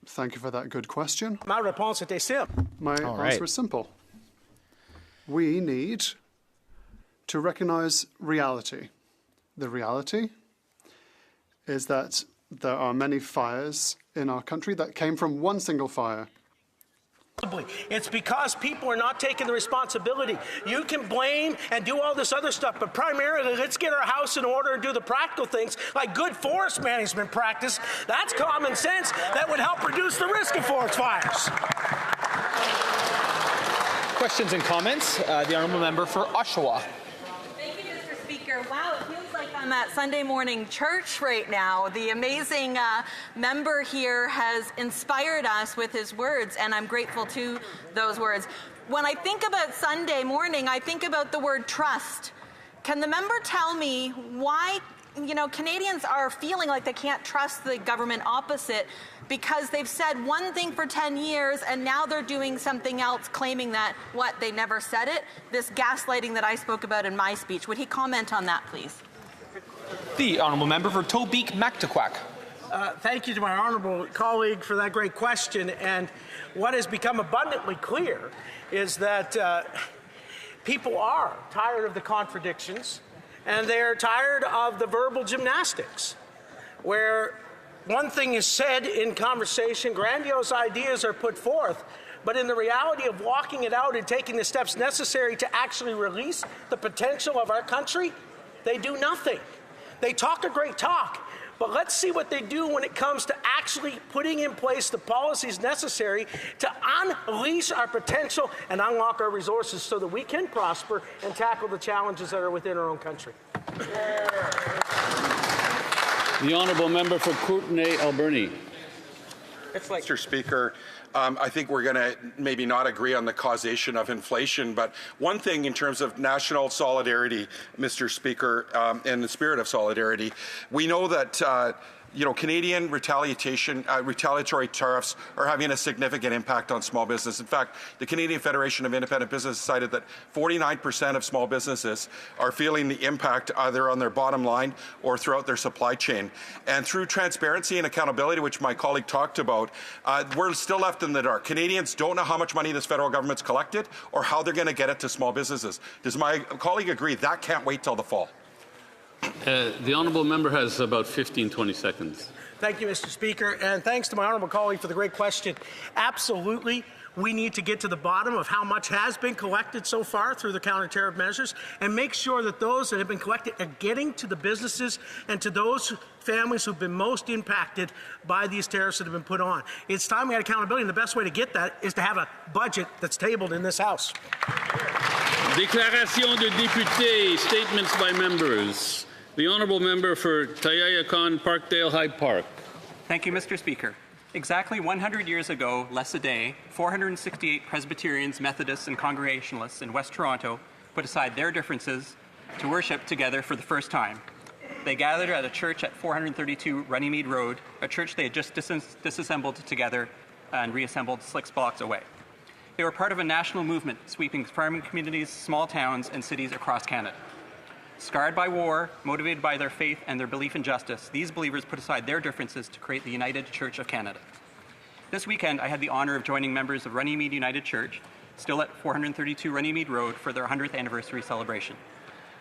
Thank you for that good question. Ma réponse était simple. My answer is simple. We need to recognize reality. The reality is that there are many fires in our country that came from one single fire. It's because people are not taking the responsibility. You can blame and do all this other stuff, but primarily let's get our house in order and do the practical things like good forest management practice. That's common sense that would help reduce the risk of forest fires. Questions and comments? The honourable member for Oshawa. Thank you, Mr. Speaker. Wow, it feels like I'm at Sunday morning church right now. The amazing member here has inspired us with his words, and I'm grateful to those words. When I think about Sunday morning, I think about the word trust. Can the member tell me why, Canadians are feeling like they can't trust the government opposite because they've said one thing for 10 years and now they're doing something else, claiming that, they never said it? This gaslighting that I spoke about in my speech. Would he comment on that, please? The honourable member for Tobique Mactaquac. Thank you to my honourable colleague for that great question. And what has become abundantly clear is that people are tired of the contradictions and they're tired of the verbal gymnastics where one thing is said in conversation, grandiose ideas are put forth, but in the reality of walking it out and taking the steps necessary to actually release the potential of our country, they do nothing. They talk a great talk, but let's see what they do when it comes to actually putting in place the policies necessary to unleash our potential and unlock our resources so that we can prosper and tackle the challenges that are within our own country. The honourable member for Kootenay, Alberni. Mr. Speaker, I think we're going to maybe not agree on the causation of inflation, but one thing in terms of national solidarity, Mr. Speaker, in the spirit of solidarity, we know that Canadian retaliatory tariffs are having a significant impact on small business. In fact, the Canadian Federation of Independent Business cited that 49% of small businesses are feeling the impact either on their bottom line or throughout their supply chain. And through transparency and accountability, which my colleague talked about, we're still left in the dark. Canadians don't know how much money this federal government's collected or how they're going to get it to small businesses. Does my colleague agree that can't wait till the fall? The honourable member has about 15-20 seconds. Thank you, Mr. Speaker, and thanks to my honourable colleague for the great question. Absolutely, we need to get to the bottom of how much has been collected so far through the counter-tariff measures and make sure that those that have been collected are getting to the businesses and to those families who've been most impacted by these tariffs that have been put on. It's time we had accountability, and the best way to get that is to have a budget that's tabled in this House. Déclaration de députés, statements by members. The honourable member for Tayayakon, Parkdale, Hyde Park. Thank you, Mr. Speaker. Exactly 100 years ago, less a day, 468 Presbyterians, Methodists, and Congregationalists in West Toronto put aside their differences to worship together for the first time. They gathered at a church at 432 Runnymede Road, a church they had just disassembled together and reassembled 6 blocks away. They were part of a national movement sweeping farming communities, small towns, and cities across Canada. Scarred by war, motivated by their faith and their belief in justice, these believers put aside their differences to create the United Church of Canada. This weekend, I had the honour of joining members of Runnymede United Church, still at 432 Runnymede Road, for their 100th anniversary celebration.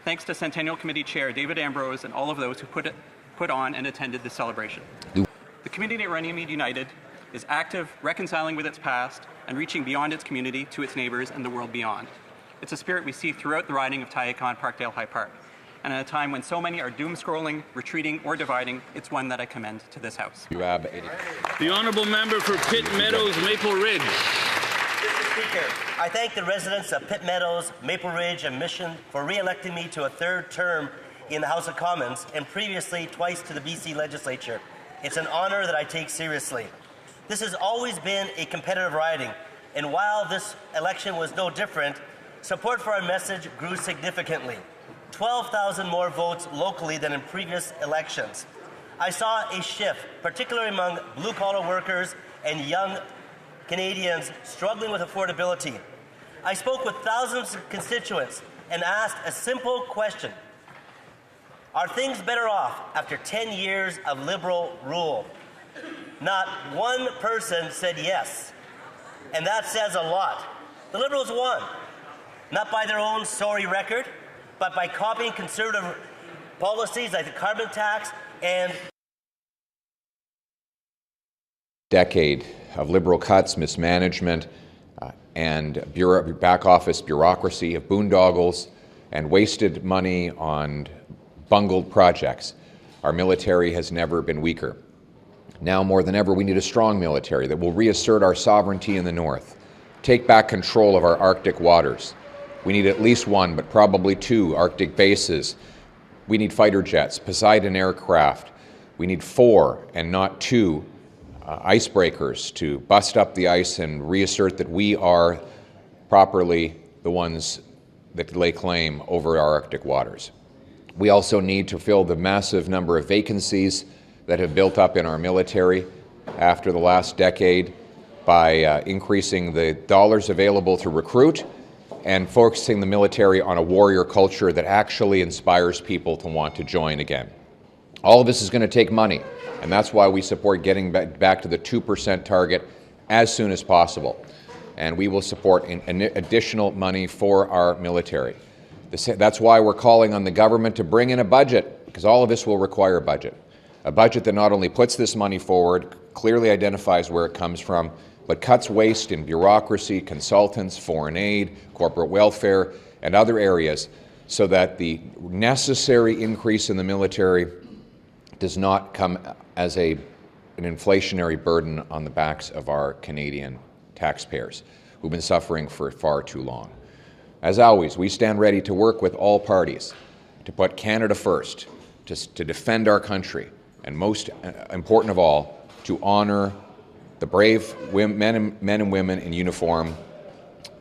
Thanks to Centennial Committee Chair David Ambrose and all of those who put on and attended this celebration. The community at Runnymede United is active, reconciling with its past, and reaching beyond its community to its neighbours and the world beyond. It's a spirit we see throughout the riding of Tayakon, Parkdale, High Park. And at a time when so many are doom-scrolling, retreating, or dividing, it's one that I commend to this House. The honourable member for Pitt Meadows, Maple Ridge. Mr. Speaker, I thank the residents of Pitt Meadows, Maple Ridge, and Mission for re-electing me to a 3rd term in the House of Commons and previously twice to the BC Legislature. It's an honour that I take seriously. This has always been a competitive riding, and while this election was no different, support for our message grew significantly. 12,000 more votes locally than in previous elections. I saw a shift, particularly among blue-collar workers and young Canadians struggling with affordability. I spoke with thousands of constituents and asked a simple question. Are things better off after 10 years of Liberal rule? Not one person said yes. And that says a lot. The Liberals won, not by their own sorry record, but by copying conservative policies like the carbon tax and decade of Liberal cuts, mismanagement, and back office bureaucracy, of boondoggles, and wasted money on bungled projects. Our military has never been weaker. Now more than ever, we need a strong military that will reassert our sovereignty in the north, take back control of our Arctic waters. We need at least one, but probably two Arctic bases. We need fighter jets, Poseidon aircraft. We need 4 and not 2 icebreakers to bust up the ice and reassert that we are properly the ones that lay claim over our Arctic waters. We also need to fill the massive number of vacancies that have built up in our military after the last decade by increasing the dollars available to recruit and focusing the military on a warrior culture that actually inspires people to want to join again. All of this is going to take money, and that's why we support getting back to the 2% target as soon as possible. And we will support additional money for our military. That's why we're calling on the government to bring in a budget, because all of this will require a budget. A budget that not only puts this money forward, clearly identifies where it comes from, but cuts waste in bureaucracy, consultants, foreign aid, corporate welfare, and other areas so that the necessary increase in the military does not come as an inflationary burden on the backs of our Canadian taxpayers who've been suffering for far too long. As always, we stand ready to work with all parties to put Canada first, to defend our country, and most important of all, to honor the brave men and women in uniform,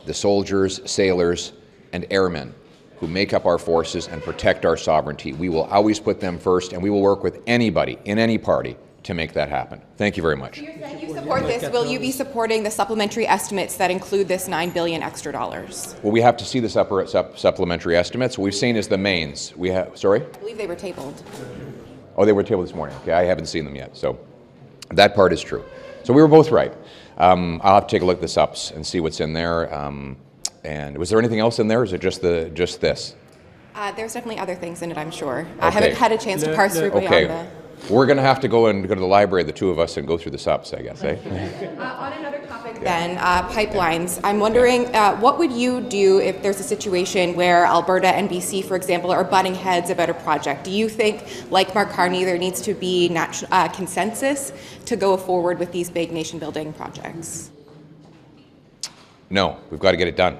the soldiers, sailors, and airmen who make up our forces and protect our sovereignty. We will always put them first, and we will work with anybody in any party to make that happen. Thank you very much. So you support this. Will you be supporting the supplementary estimates that include this $9 billion extra dollars? Well, we have to see the supplementary estimates. What we've seen is the mains. Sorry? I believe they were tabled. Oh, they were tabled this morning. Okay, I haven't seen them yet. So that part is true. So we were both right. I'll have to take a look at the subs and see what's in there. And was there anything else in there, or is it just this? There's definitely other things in it, I'm sure. Okay. I haven't had a chance to parse through beyond the... We're going to have to go to the library, the two of us, and go through the subs, I guess, eh? On another topic then, pipelines. I'm wondering, what would you do if there's a situation where Alberta and BC, for example, are butting heads about a project? Do you think, like Mark Carney, there needs to be consensus to go forward with these big nation-building projects? No, we've got to get it done.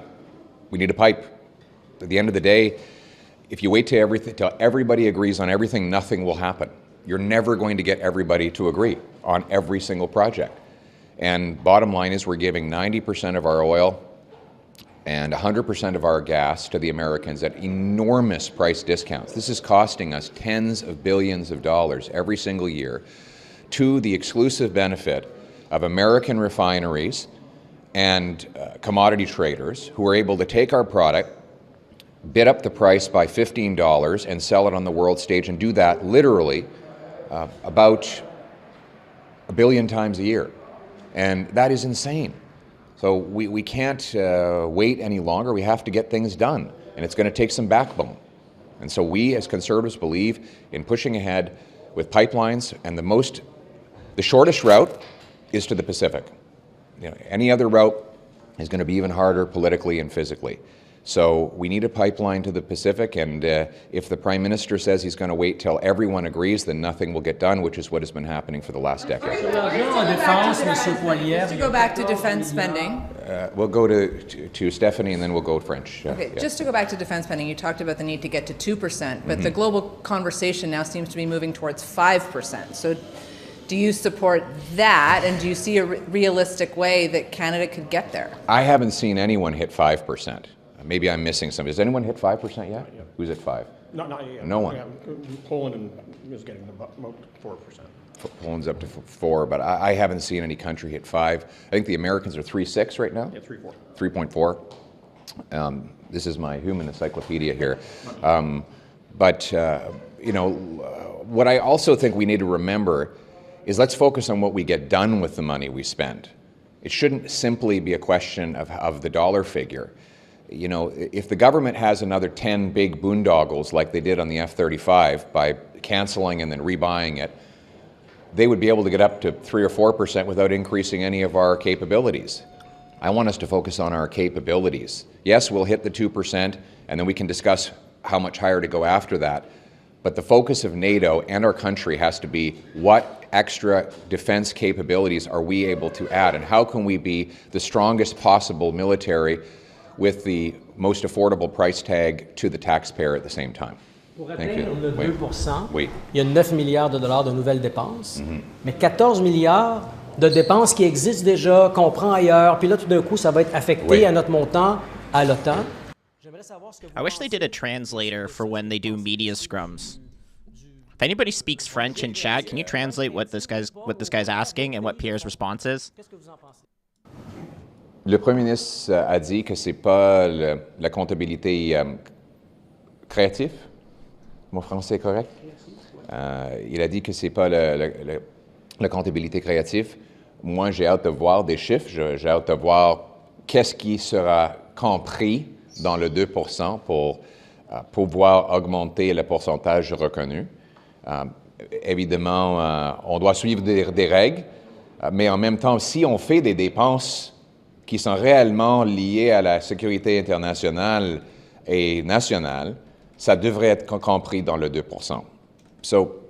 We need a pipe. At the end of the day, if you wait till everybody agrees on everything, nothing will happen. You're never going to get everybody to agree on every single project. And bottom line is we're giving 90% of our oil and 100% of our gas to the Americans at enormous price discounts. This is costing us tens of billions of dollars every single year to the exclusive benefit of American refineries and commodity traders who are able to take our product, bid up the price by $15 and sell it on the world stage, and do that literally about 1 billion times a year. And that is insane. So we can't wait any longer. We have to get things done, and it's going to take some backbone. And so we as Conservatives believe in pushing ahead with pipelines, and the shortest route is to the Pacific. Any other route is going to be even harder politically and physically. So we need a pipeline to the Pacific, and if the Prime Minister says he's going to wait till everyone agrees, then nothing will get done, which is what has been happening for the last decade. To go back to defense spending. We'll go to Stephanie, and then we'll go French. Okay, just to go back to defense spending, you talked about the need to get to 2%, but the global conversation now seems to be moving towards 5%. So do you support that, and do you see a realistic way that Canada could get there? I haven't seen anyone hit 5%. Maybe I'm missing something. Has anyone hit 5% yet? Yeah. Who's at 5? Not yet. No one. Yeah, Poland is getting about 4%. Poland's up to 4, but I haven't seen any country hit 5. I think the Americans are 3.6 right now. Yeah, 3.4. 3.4. This is my human encyclopedia here. What I also think we need to remember is let's focus on what we get done with the money we spend. It shouldn't simply be a question of the dollar figure. You know, if the government has another 10 big boondoggles like they did on the F-35 by canceling and then rebuying it, they would be able to get up to 3 or 4% without increasing any of our capabilities. I want us to focus on our capabilities. Yes, we'll hit the 2%, and then we can discuss how much higher to go after that. But the focus of NATO and our country has to be what extra defense capabilities are we able to add, and how can we be the strongest possible military with the most affordable price tag to the taxpayer at the same time. Pour atteindre le 2%, oui. Il y a 9 milliards de dollars de nouvelles dépenses, mais 14 milliards de dépenses qui existent déjà, qu'on prend ailleurs, puis là, tout d'un coup, ça va être affecté à notre montant à l'OTAN. I wish they did a translator for when they do media scrums. If anybody speaks French in chat, can you translate what this guy's asking and what Pierre's response is? Le Premier ministre a dit que c'est pas la comptabilité créative. Mon français est correct? Il a dit que c'est pas la comptabilité créative. Moi, j'ai hâte de voir des chiffres. J'ai hâte de voir qu'est-ce qui sera compris dans le 2% pour pouvoir augmenter le pourcentage reconnu. Évidemment, on doit suivre des règles, mais en même temps, si on fait des dépenses qui sont réellement liées à la sécurité internationale et nationale, ça devrait être compris dans le 2%. So,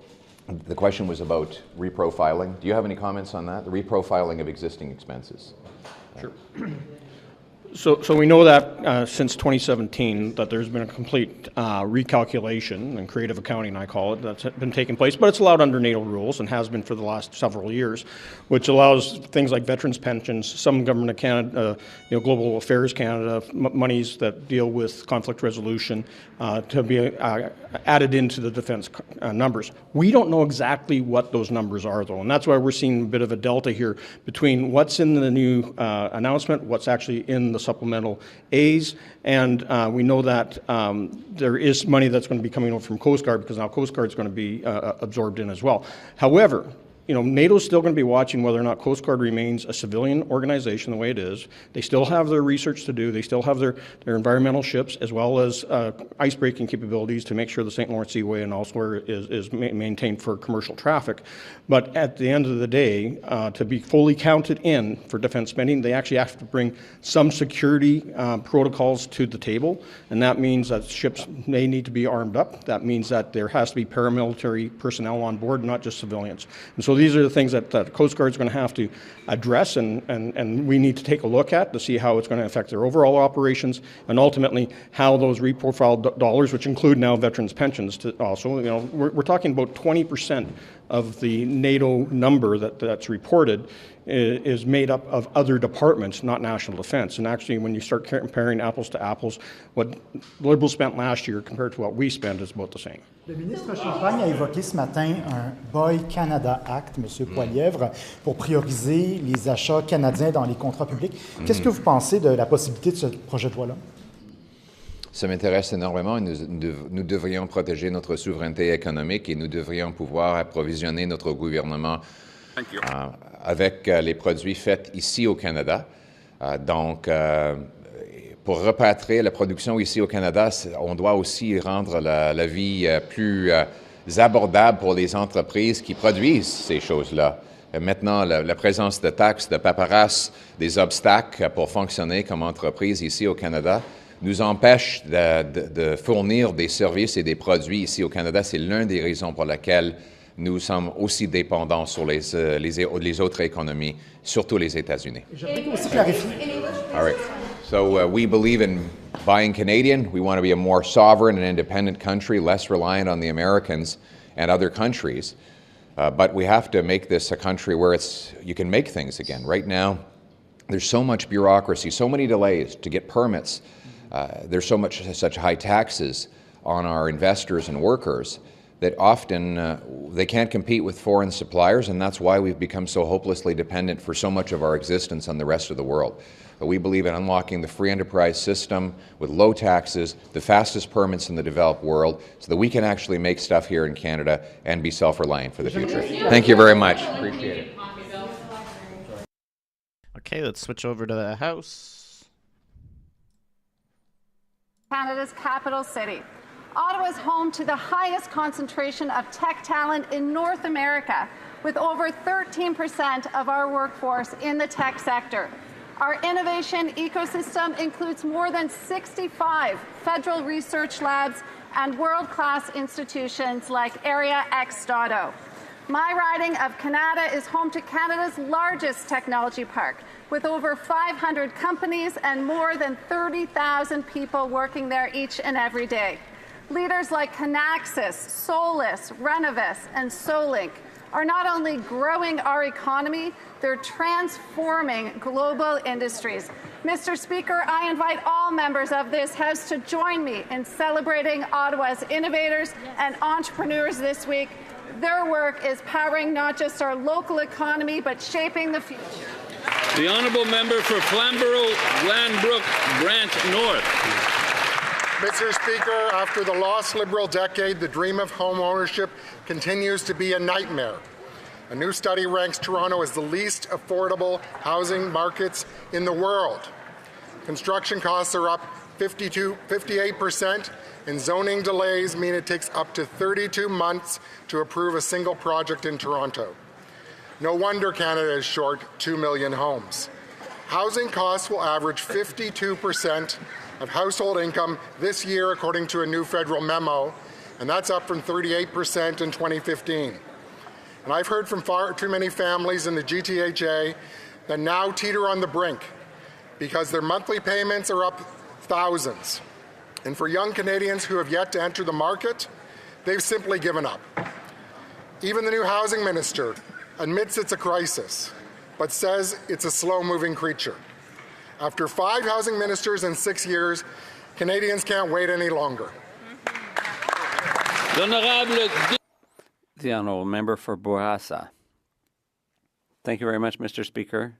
the question was about reprofiling. Do you have any comments on that? The reprofiling of existing expenses. Sure. So we know that since 2017 that there's been a complete recalculation and creative accounting, I call it, that's been taking place, but it's allowed under NATO rules and has been for the last several years, which allows things like veterans pensions, some government of Canada, Global Affairs Canada, monies that deal with conflict resolution to be added into the defense numbers. We don't know exactly what those numbers are, though, and that's why we're seeing a bit of a delta here between what's in the new announcement, what's actually in the supplemental A's, and we know that there is money that's going to be coming over from Coast Guard because now Coast Guard is going to be absorbed in as well. However, NATO's still going to be watching whether or not Coast Guard remains a civilian organization the way it is. They still have their research to do. They still have their environmental ships as well as ice-breaking capabilities to make sure the St. Lawrence Seaway and elsewhere is maintained for commercial traffic. But at the end of the day, to be fully counted in for defense spending, they actually have to bring some security protocols to the table, and that means that ships may need to be armed up. That means that there has to be paramilitary personnel on board, not just civilians. And so these are the things that the Coast Guard is going to have to address, and we need to take a look at to see how it's going to affect their overall operations, and ultimately how those reprofiled dollars, which include now veterans' pensions, to also, we're talking about 20% of the NATO number that's reported is made up of other departments, not national defense. And actually, when you start comparing apples to apples, what Liberals spent last year compared to what we spend is about the same. Le ministre Champagne a évoqué ce matin un Buy Canada Act, M. Poilièvre, pour prioriser les achats canadiens dans les contrats publics. Qu'est-ce que vous pensez de la possibilité de ce projet de loi-là? Ça m'intéresse énormément. Nous devrions protéger notre souveraineté économique et nous devrions pouvoir approvisionner notre gouvernement avec les produits faits ici au Canada. Donc, pour repatrier la production ici au Canada, on doit aussi rendre la vie plus abordable pour les entreprises qui produisent ces choses-là. Maintenant, la présence de taxes, de paperasse, des obstacles pour fonctionner comme entreprise ici au Canada nous empêche de fournir des services et des produits ici au Canada. C'est l'une des raisons pour lesquelles nous sommes aussi dépendants sur les autres économies, surtout les États-Unis. J'aimerais aussi clarifier. All right. So we believe in buying Canadian. We want to be a more sovereign and independent country, less reliant on the Americans and other countries. But we have to make this a country where you can make things again. Right now, there's so much bureaucracy, so many delays to get permits. There's such high taxes on our investors and workers that often they can't compete with foreign suppliers, and that's why we've become so hopelessly dependent for so much of our existence on the rest of the world. But we believe in unlocking the free enterprise system with low taxes, the fastest permits in the developed world, so that we can actually make stuff here in Canada and be self-reliant for the future. Thank you very much. Appreciate it. Okay, let's switch over to the House. Canada's capital city. Ottawa is home to the highest concentration of tech talent in North America, with over 13% of our workforce in the tech sector. Our innovation ecosystem includes more than 65 federal research labs and world-class institutions like Area X.O. My riding of Canada is home to Canada's largest technology park, with over 500 companies and more than 30,000 people working there each and every day. Leaders like Canaxis, Solis, Renovis, and Solink are not only growing our economy, they're transforming global industries. Mr. Speaker, I invite all members of this House to join me in celebrating Ottawa's innovators and entrepreneurs this week. Their work is powering not just our local economy, but shaping the future. The honourable member for Flamborough-Glanbrook Brant North. Mr. Speaker, after the lost Liberal decade, the dream of home ownership continues to be a nightmare. A new study ranks Toronto as the least affordable housing markets in the world. Construction costs are up 58%, and zoning delays mean it takes up to 32 months to approve a single project in Toronto. No wonder Canada is short 2 million homes. Housing costs will average 52% of household income this year, according to a new federal memo, and that's up from 38% in 2015. And I've heard from far too many families in the GTHA that now teeter on the brink because their monthly payments are up thousands. And for young Canadians who have yet to enter the market, they've simply given up. Even the new housing minister admits it's a crisis, but says it's a slow-moving creature. After 5 housing ministers in 6 years, Canadians can't wait any longer. The honourable member for Bourassa. Thank you very much, Mr. Speaker.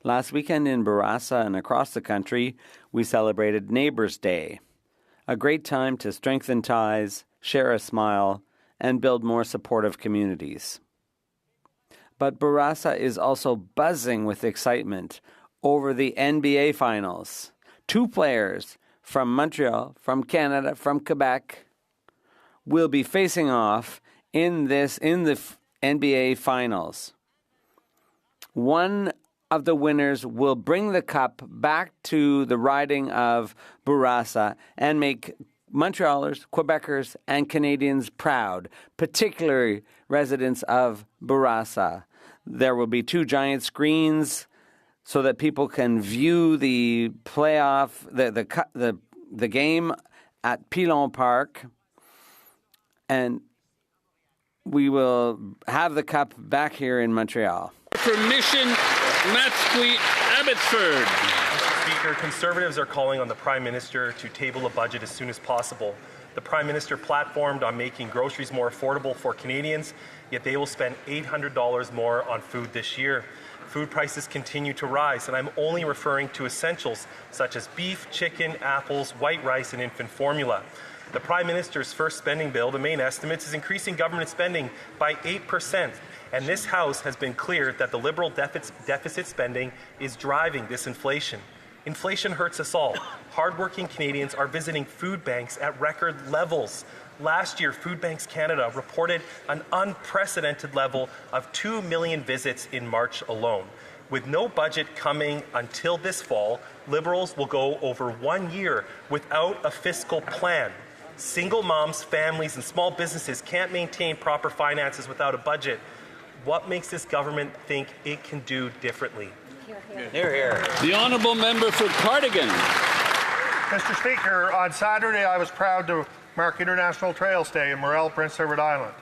Last weekend in Bourassa and across the country, we celebrated Neighbours' Day, a great time to strengthen ties, share a smile, and build more supportive communities. But Bourassa is also buzzing with excitement over the NBA Finals. 2 players from Montreal, from Canada, from Quebec will be facing off in the NBA Finals. One of the winners will bring the cup back to the riding of Bourassa and make Montrealers, Quebecers, and Canadians proud, particularly residents of Bourassa. There will be 2 giant screens so that people can view the playoff, the game at Pilon Park, and we will have the cup back here in Montreal. For Mission Matsqui Abbotsford. Mr. Speaker, Conservatives are calling on the Prime Minister to table a budget as soon as possible. The Prime Minister platformed on making groceries more affordable for Canadians, yet they will spend $800 more on food this year. Food prices continue to rise, and I'm only referring to essentials such as beef, chicken, apples, white rice, and infant formula. The Prime Minister's first spending bill, the main estimates, is increasing government spending by 8%. And this House has been clear that the Liberal deficit spending is driving this inflation. Inflation hurts us all. Hardworking Canadians are visiting food banks at record levels. Last year, Food Banks Canada reported an unprecedented level of 2 million visits in March alone. With no budget coming until this fall, Liberals will go over 1 year without a fiscal plan. Single moms, families, and small businesses can't maintain proper finances without a budget. What makes this government think it can do differently? Hear, hear. The honourable member for Cardigan. Mr. Speaker, on Saturday I was proud to mark International Trails Day in Morel, Prince Edward Island,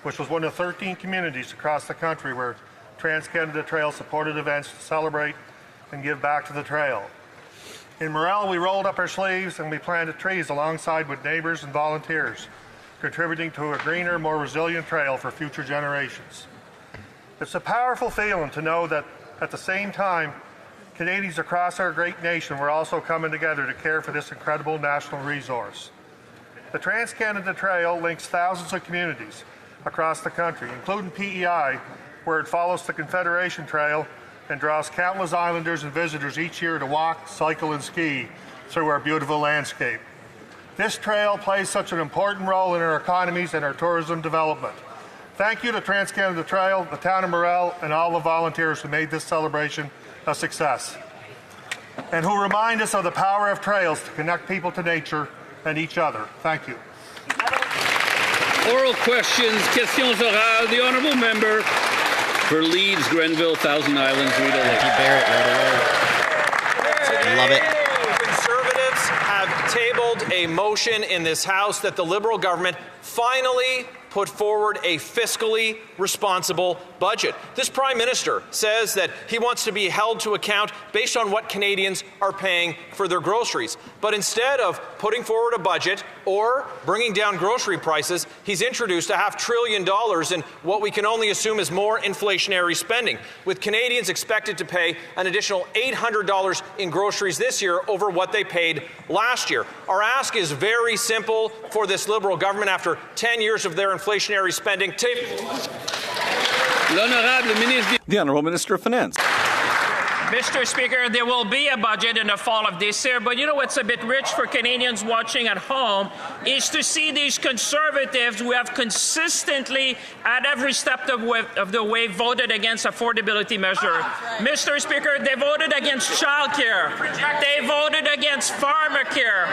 which was one of 13 communities across the country where Trans-Canada Trail supported events to celebrate and give back to the trail. In Morel, we rolled up our sleeves and we planted trees alongside with neighbours and volunteers. contributing to a greener, more resilient trail for future generations. It's a powerful feeling to know that at the same time, Canadians across our great nation were also coming together to care for this incredible national resource. The Trans-Canada Trail links thousands of communities across the country, including PEI, where it follows the Confederation Trail and draws countless islanders and visitors each year to walk, cycle, and ski through our beautiful landscape. This trail plays such an important role in our economies and our tourism development. Thank you to Trans-Canada Trail, the town of Morel, and all the volunteers who made this celebration a success, and who remind us of the power of trails to connect people to nature and each other. Thank you. Oral questions, questions orales. The honourable member for Leeds, Grenville, Thousand Islands, Rideau Lake. Love it. Conservatives have tabled a motion in this House that the Liberal government finally put forward a fiscally responsible budget. This Prime Minister says that he wants to be held to account based on what Canadians are paying for their groceries. But instead of putting forward a budget or bringing down grocery prices, he's introduced $500 billion in what we can only assume is more inflationary spending, with Canadians expected to pay an additional $800 in groceries this year over what they paid last year. Our ask is very simple for this Liberal government after 10 years of their inflationary spending. The Honourable Minister of Finance. Mr. Speaker, there will be a budget in the fall of this year, but you know what's a bit rich for Canadians watching at home is to see these Conservatives who have consistently, at every step of the way, voted against affordability measure. Right. Mr. Speaker, they voted against childcare. They voted against pharmacare.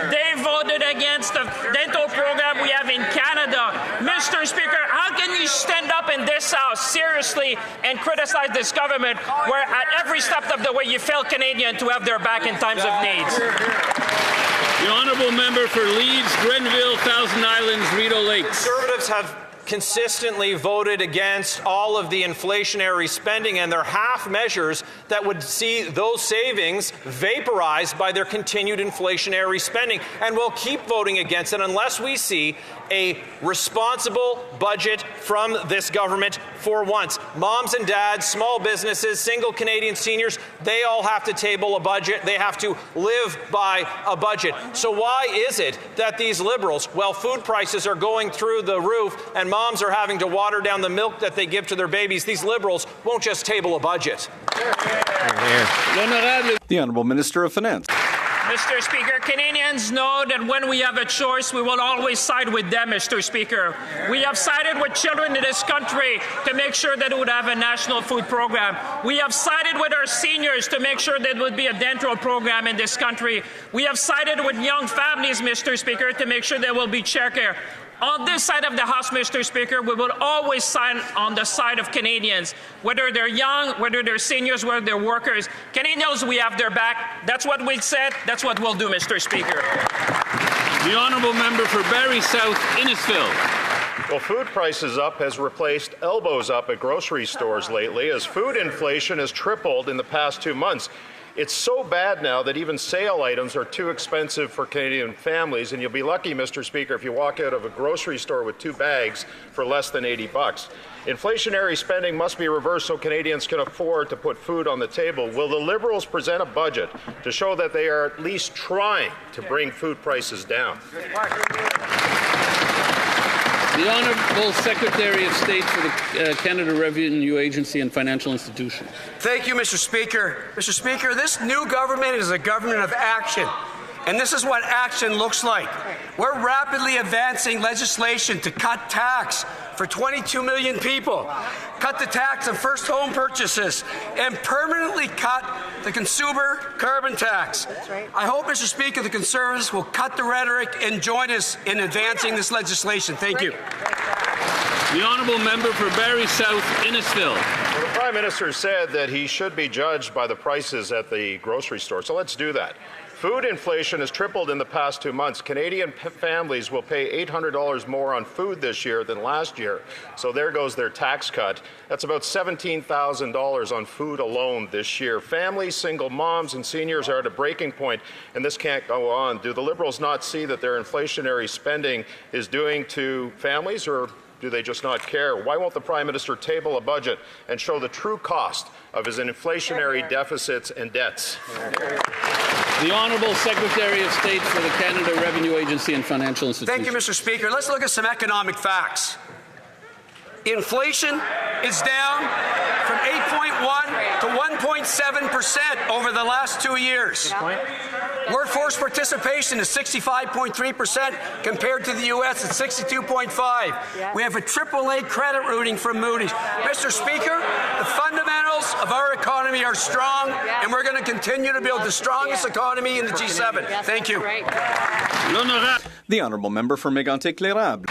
They voted against the dental program we have in Canada. Mr. Speaker, how can you stand up in this House seriously and criticize this government where at every step of the way you fail Canadians to have their back in times of needs? The honourable member for Leeds, Grenville, Thousand Islands, Rideau Lakes. Conservatives have consistently voted against all of the inflationary spending and their half measures that would see those savings vaporized by their continued inflationary spending, and we'll keep voting against it unless we see a responsible budget from this government for once. Moms and dads, small businesses, single Canadian seniors, they all have to table a budget. They have to live by a budget. So why is it that these Liberals, while food prices are going through the roof and moms are having to water down the milk that they give to their babies, these Liberals won't just table a budget? The Honourable Minister of Finance. Mr. Speaker, Canadians know that when we have a choice, we will always side with them, Mr. Speaker. We have sided with children in this country to make sure that it would have a national food program. We have sided with our seniors to make sure that there would be a dental program in this country. We have sided with young families, Mr. Speaker, to make sure there will be childcare. On this side of the House, Mr. Speaker, we will always side on the side of Canadians, whether they're young, whether they're seniors, whether they're workers. Canadians, we have their back. That's what we said. That's what we'll do, Mr. Speaker. The honourable member for Barrie South, Innisfil. Well, food prices up has replaced elbows up at grocery stores lately as food inflation has tripled in the past 2 months. It's so bad now that even sale items are too expensive for Canadian families, and you'll be lucky, Mr. Speaker, if you walk out of a grocery store with 2 bags for less than $80. Inflationary spending must be reversed so Canadians can afford to put food on the table. Will the Liberals present a budget to show that they are at least trying to bring food prices down? The Honourable Secretary of State for the Canada Revenue Agency and Financial Institutions. Thank you, Mr. Speaker. Mr. Speaker, this new government is a government of action, and this is what action looks like. We're rapidly advancing legislation to cut tax for 22 million people, cut the tax on first home purchases, and permanently cut the consumer carbon tax. Right. I hope, Mr. Speaker, the Conservatives will cut the rhetoric and join us in advancing this legislation. Thank you. The honourable member for Barrie South, Innisfil. Well, the Prime Minister said that he should be judged by the prices at the grocery store, so let's do that. Food inflation has tripled in the past 2 months. Canadian families will pay $800 more on food this year than last year. So there goes their tax cut. That's about $17,000 on food alone this year. Families, single moms, and seniors are at a breaking point, and this can't go on. Do the Liberals not see that their inflationary spending is doing to families, or do they just not care? Why won't the Prime Minister table a budget and show the true cost of his inflationary deficits and debts? The Honourable Secretary of State for the Canada Revenue Agency and Financial Institutions. Thank you, Mr. Speaker. Let's look at some economic facts. Inflation is down from 8.1 to 1.7% over the last 2 years. Workforce participation is 65.3% compared to the U.S. at 62.5%. We have a AAA credit rating from Moody's. Mr. Speaker, the fundamentals of our economy are strong, and we're going to continue to build the strongest economy in the G7. Thank you. The Honourable Member for Mégantic-L'Érable.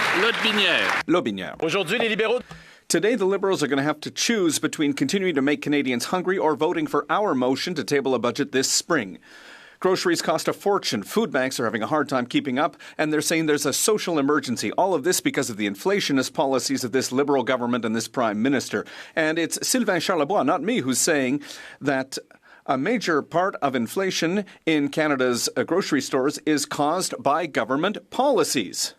Lotbinière. Today, the Liberals are going to have to choose between continuing to make Canadians hungry or voting for our motion to table a budget this spring. Groceries cost a fortune. Food banks are having a hard time keeping up, and they're saying there's a social emergency. All of this because of the inflationist policies of this Liberal government and this Prime Minister. And it's Sylvain Charlebois, not me, who's saying that a major part of inflation in Canada's grocery stores is caused by government policies.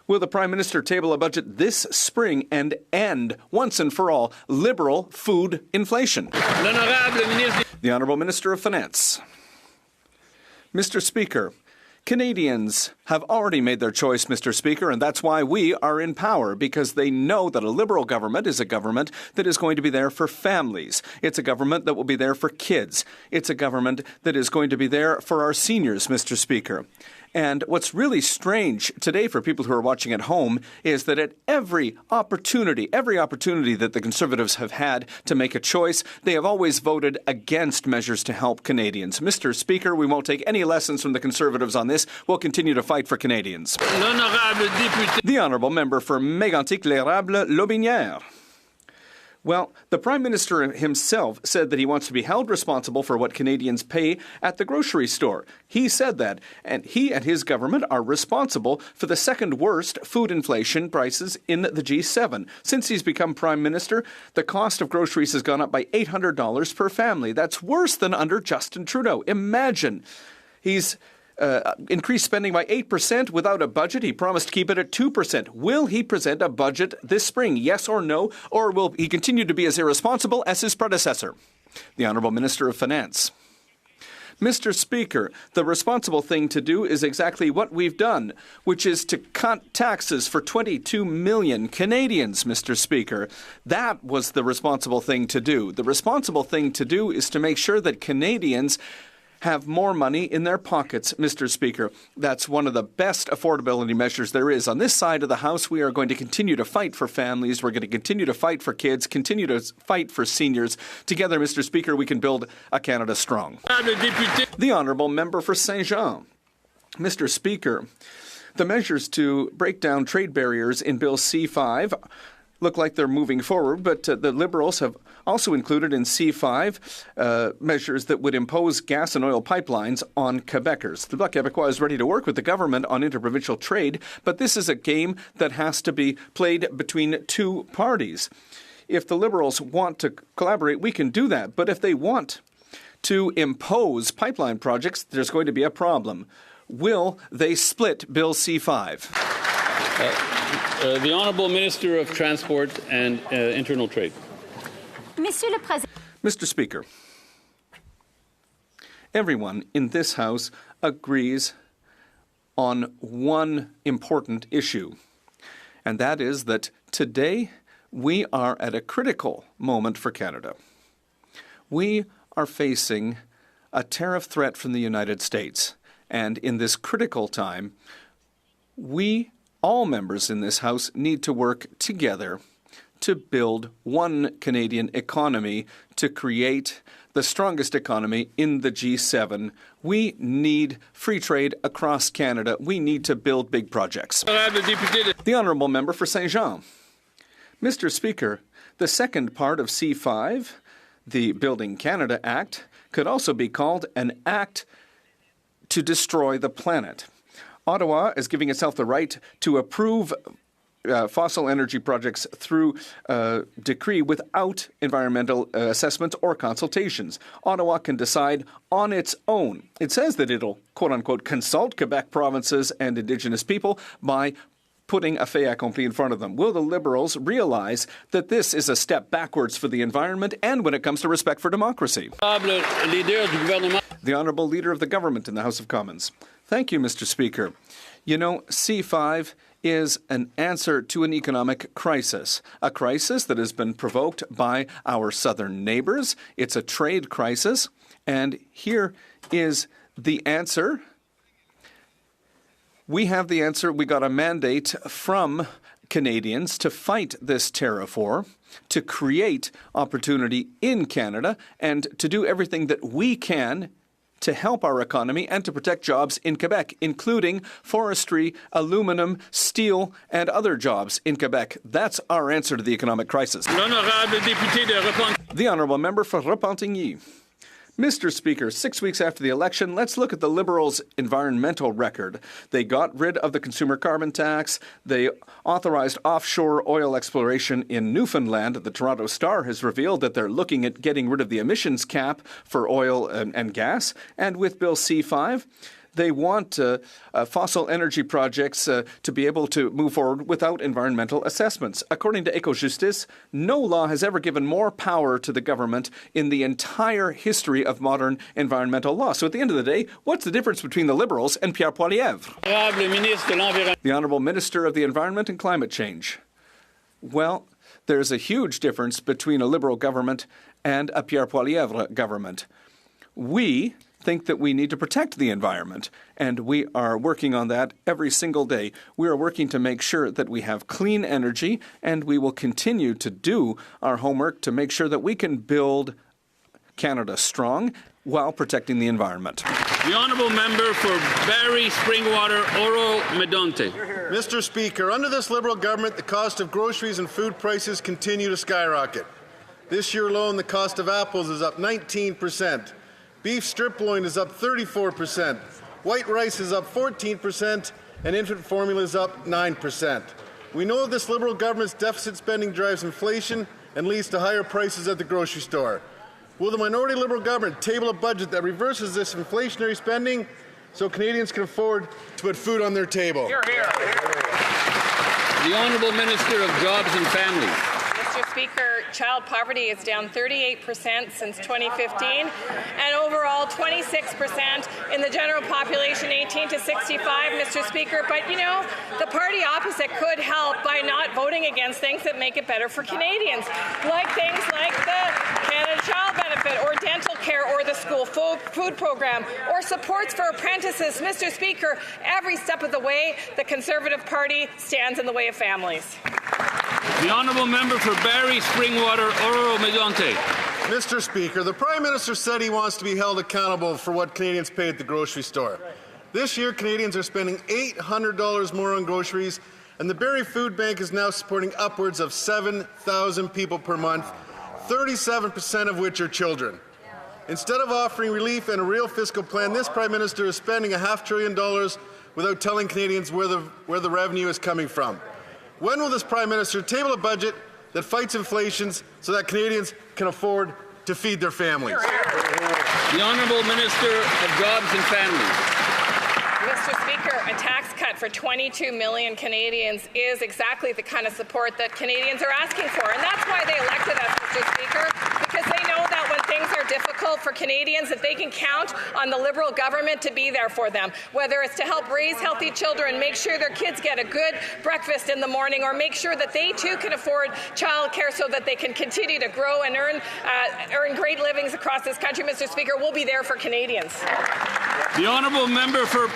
Will the Prime Minister table a budget this spring and end, once and for all, Liberal food inflation? The Honourable Minister of Finance. Mr. Speaker, Canadians have already made their choice, Mr. Speaker, and that's why we are in power, because they know that a Liberal government is a government that is going to be there for families. It's a government that will be there for kids. It's a government that is going to be there for our seniors, Mr. Speaker. And what's really strange today for people who are watching at home is that at every opportunity that the Conservatives have had to make a choice, they have always voted against measures to help Canadians. Mr. Speaker, we won't take any lessons from the Conservatives on this. We'll continue to fight for Canadians. The Honourable Member for Mégantic-L'Érable, Lotbinière. Well, the Prime Minister himself said that he wants to be held responsible for what Canadians pay at the grocery store. He said that, and he and his government are responsible for the second worst food inflation prices in the G7. Since he's become Prime Minister, the cost of groceries has gone up by $800 per family. That's worse than under Justin Trudeau. Imagine. He's increased spending by 8% without a budget. He promised to keep it at 2%. Will he present a budget this spring, yes or no? Or will he continue to be as irresponsible as his predecessor? The Honourable Minister of Finance. Mr. Speaker, the responsible thing to do is exactly what we've done, which is to cut taxes for 22 million Canadians, Mr. Speaker. That was the responsible thing to do. The responsible thing to do is to make sure that Canadians have more money in their pockets, Mr. Speaker. That's one of the best affordability measures there is. On this side of the House, we are going to continue to fight for families. We're going to continue to fight for kids, continue to fight for seniors. Together, Mr. Speaker, we can build a Canada strong. The Honourable Member for Saint-Jean. Mr. Speaker, the measures to break down trade barriers in Bill C5 look like they're moving forward, but the Liberals have also included in C5 measures that would impose gas and oil pipelines on Quebecers. The Bloc Québécois is ready to work with the government on interprovincial trade, but this is a game that has to be played between two parties. If the Liberals want to collaborate, we can do that, but if they want to impose pipeline projects, there's going to be a problem. Will they split Bill C5? The Honourable Minister of Transport and Internal Trade. Mr. Speaker, everyone in this House agrees on one important issue, and that is that today we are at a critical moment for Canada. We are facing a tariff threat from the United States, and in this critical time, all members in this House need to work together to build one Canadian economy to create the strongest economy in the G7. We need free trade across Canada. We need to build big projects. The Honourable Member for Saint-Jean. Mr. Speaker, the second part of C5, the Building Canada Act, could also be called an act to destroy the planet. Ottawa is giving itself the right to approve fossil energy projects through decree without environmental assessments or consultations. Ottawa can decide on its own. It says that it'll, quote-unquote, consult Quebec provinces and Indigenous people by putting a fait accompli in front of them. Will the Liberals realize that this is a step backwards for the environment and when it comes to respect for democracy? The Honourable Leader of the Government in the House of Commons. Thank you, Mr. Speaker. You know, C5 is an answer to an economic crisis, a crisis that has been provoked by our southern neighbours. It's a trade crisis, and here is the answer. We have the answer. We got a mandate from Canadians to fight this tariff war, to create opportunity in Canada, and to do everything that we can to help our economy and to protect jobs in Quebec, including forestry, aluminum, steel, and other jobs in Quebec. That's our answer to the economic crisis. The Honourable Member for Repentigny. Mr. Speaker, 6 weeks after the election, let's look at the Liberals' environmental record. They got rid of the consumer carbon tax. They authorized offshore oil exploration in Newfoundland. The Toronto Star has revealed that they're looking at getting rid of the emissions cap for oil and gas. And with Bill C5, they want fossil energy projects to be able to move forward without environmental assessments. According to Ecojustice, no law has ever given more power to the government in the entire history of modern environmental law. So at the end of the day, what's the difference between the Liberals and Pierre Poilievre? The Honourable Minister of the Environment and Climate Change. Well, there's a huge difference between a Liberal government and a Pierre Poilievre government. We think that we need to protect the environment, and we are working on that every single day. We are working to make sure that we have clean energy, and we will continue to do our homework to make sure that we can build Canada strong while protecting the environment. The Honourable Member for Barrie, Springwater, Oro-Medonte. Mr. Speaker, under this Liberal government, the cost of groceries and food prices continue to skyrocket. This year alone, the cost of apples is up 19%. Beef strip loin is up 34%, white rice is up 14%, and infant formula is up 9%. We know this Liberal government's deficit spending drives inflation and leads to higher prices at the grocery store. Will the minority Liberal government table a budget that reverses this inflationary spending so Canadians can afford to put food on their table? Hear, hear. The Honourable Minister of Jobs and Families. Mr. Speaker, child poverty is down 38% since 2015, and overall 26% in the general population 18 to 65, Mr. Speaker. But, you know, the party opposite could help by not voting against things that make it better for Canadians, like things like the Canada Child Benefit or dental care or the school food program or supports for apprentices. Mr. Speaker, every step of the way, the Conservative Party stands in the way of families. The Honourable Member for Barrie, Springwater, Oro-Medonte. Mr. Speaker, the Prime Minister said he wants to be held accountable for what Canadians pay at the grocery store. This year, Canadians are spending $800 more on groceries, and the Barrie Food Bank is now supporting upwards of 7,000 people per month, 37% of which are children. Instead of offering relief and a real fiscal plan, this Prime Minister is spending $500 billion without telling Canadians where the revenue is coming from. When will this Prime Minister table a budget that fights inflation so that Canadians can afford to feed their families? The Honourable Minister of Jobs and Families. Mr. Speaker, a tax cut for 22 million Canadians is exactly the kind of support that Canadians are asking for. And that's why they elected us, Mr. Speaker, because they know that when things are difficult for Canadians, that they can count on the Liberal government to be there for them, whether it's to help raise healthy children, make sure their kids get a good breakfast in the morning, or make sure that they too can afford childcare so that they can continue to grow and earn great livings across this country. Mr. Speaker, we'll be there for Canadians. The Honourable Member for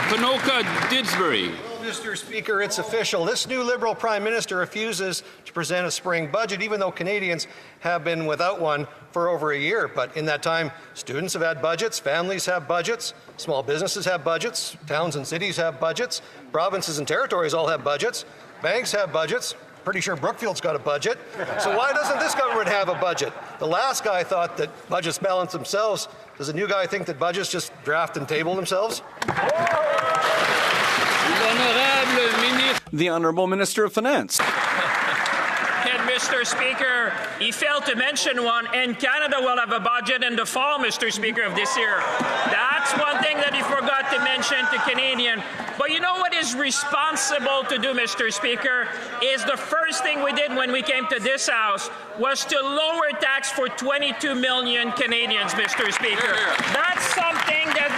Ponoka-Didsbury. Mr. Speaker, it's official. This new Liberal Prime Minister refuses to present a spring budget, even though Canadians have been without one for over a year. But in that time, students have had budgets, families have budgets, small businesses have budgets, towns and cities have budgets, provinces and territories all have budgets, banks have budgets. Pretty sure Brookfield's got a budget. So why doesn't this government have a budget? The last guy thought that budgets balance themselves. Does the new guy think that budgets just draft and table themselves? The Honourable Minister of Finance. And Mr. Speaker, he failed to mention one, and Canada will have a budget in the fall, Mr. Speaker, of this year. That's one thing that he forgot to mention to Canadian. But you know what is responsible to do, Mr. Speaker, is the first thing we did when we came to this House was to lower tax for 22 million Canadians, Mr. Speaker. That's something that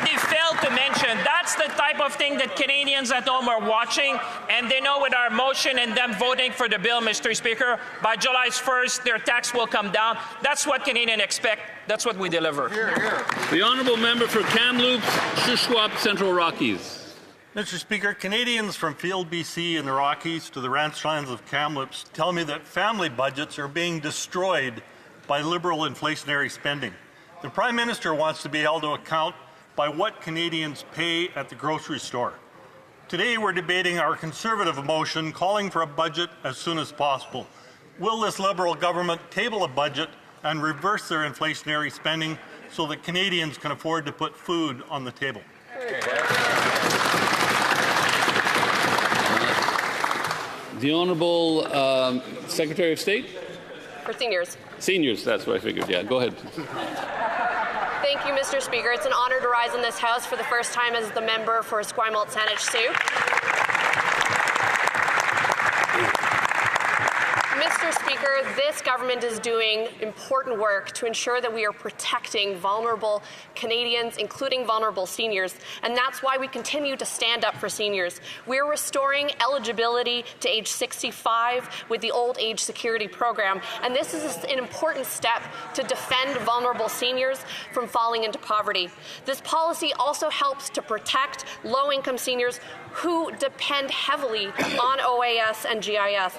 they failed to mention. That's the type of thing that Canadians at home are watching, and they know with our motion and them voting for the bill, Mr. Speaker, by July 1st, their tax will come down. That's what Canadians expect. That's what we deliver. The Honourable Member for Kamloops, Shuswap, Central Rockies. Mr. Speaker, Canadians from Field, BC and the Rockies to the ranchlands of Kamloops tell me that family budgets are being destroyed by Liberal inflationary spending. The Prime Minister wants to be held to account by what Canadians pay at the grocery store. Today we're debating our Conservative motion calling for a budget as soon as possible. Will this Liberal government table a budget and reverse their inflationary spending so that Canadians can afford to put food on the table? The Honourable Secretary of State? For seniors. Seniors, that's what I figured. Yeah, go ahead. Thank you, Mr. Speaker. It's an honor to rise in this House for the first time as the member for Esquimalt Saanich Sioux. Mr. Speaker, this government is doing important work to ensure that we are protecting vulnerable Canadians, including vulnerable seniors, and that's why we continue to stand up for seniors. We're restoring eligibility to age 65 with the Old Age Security Program, and this is an important step to defend vulnerable seniors from falling into poverty. This policy also helps to protect low-income seniors who depend heavily on OAS and GIS.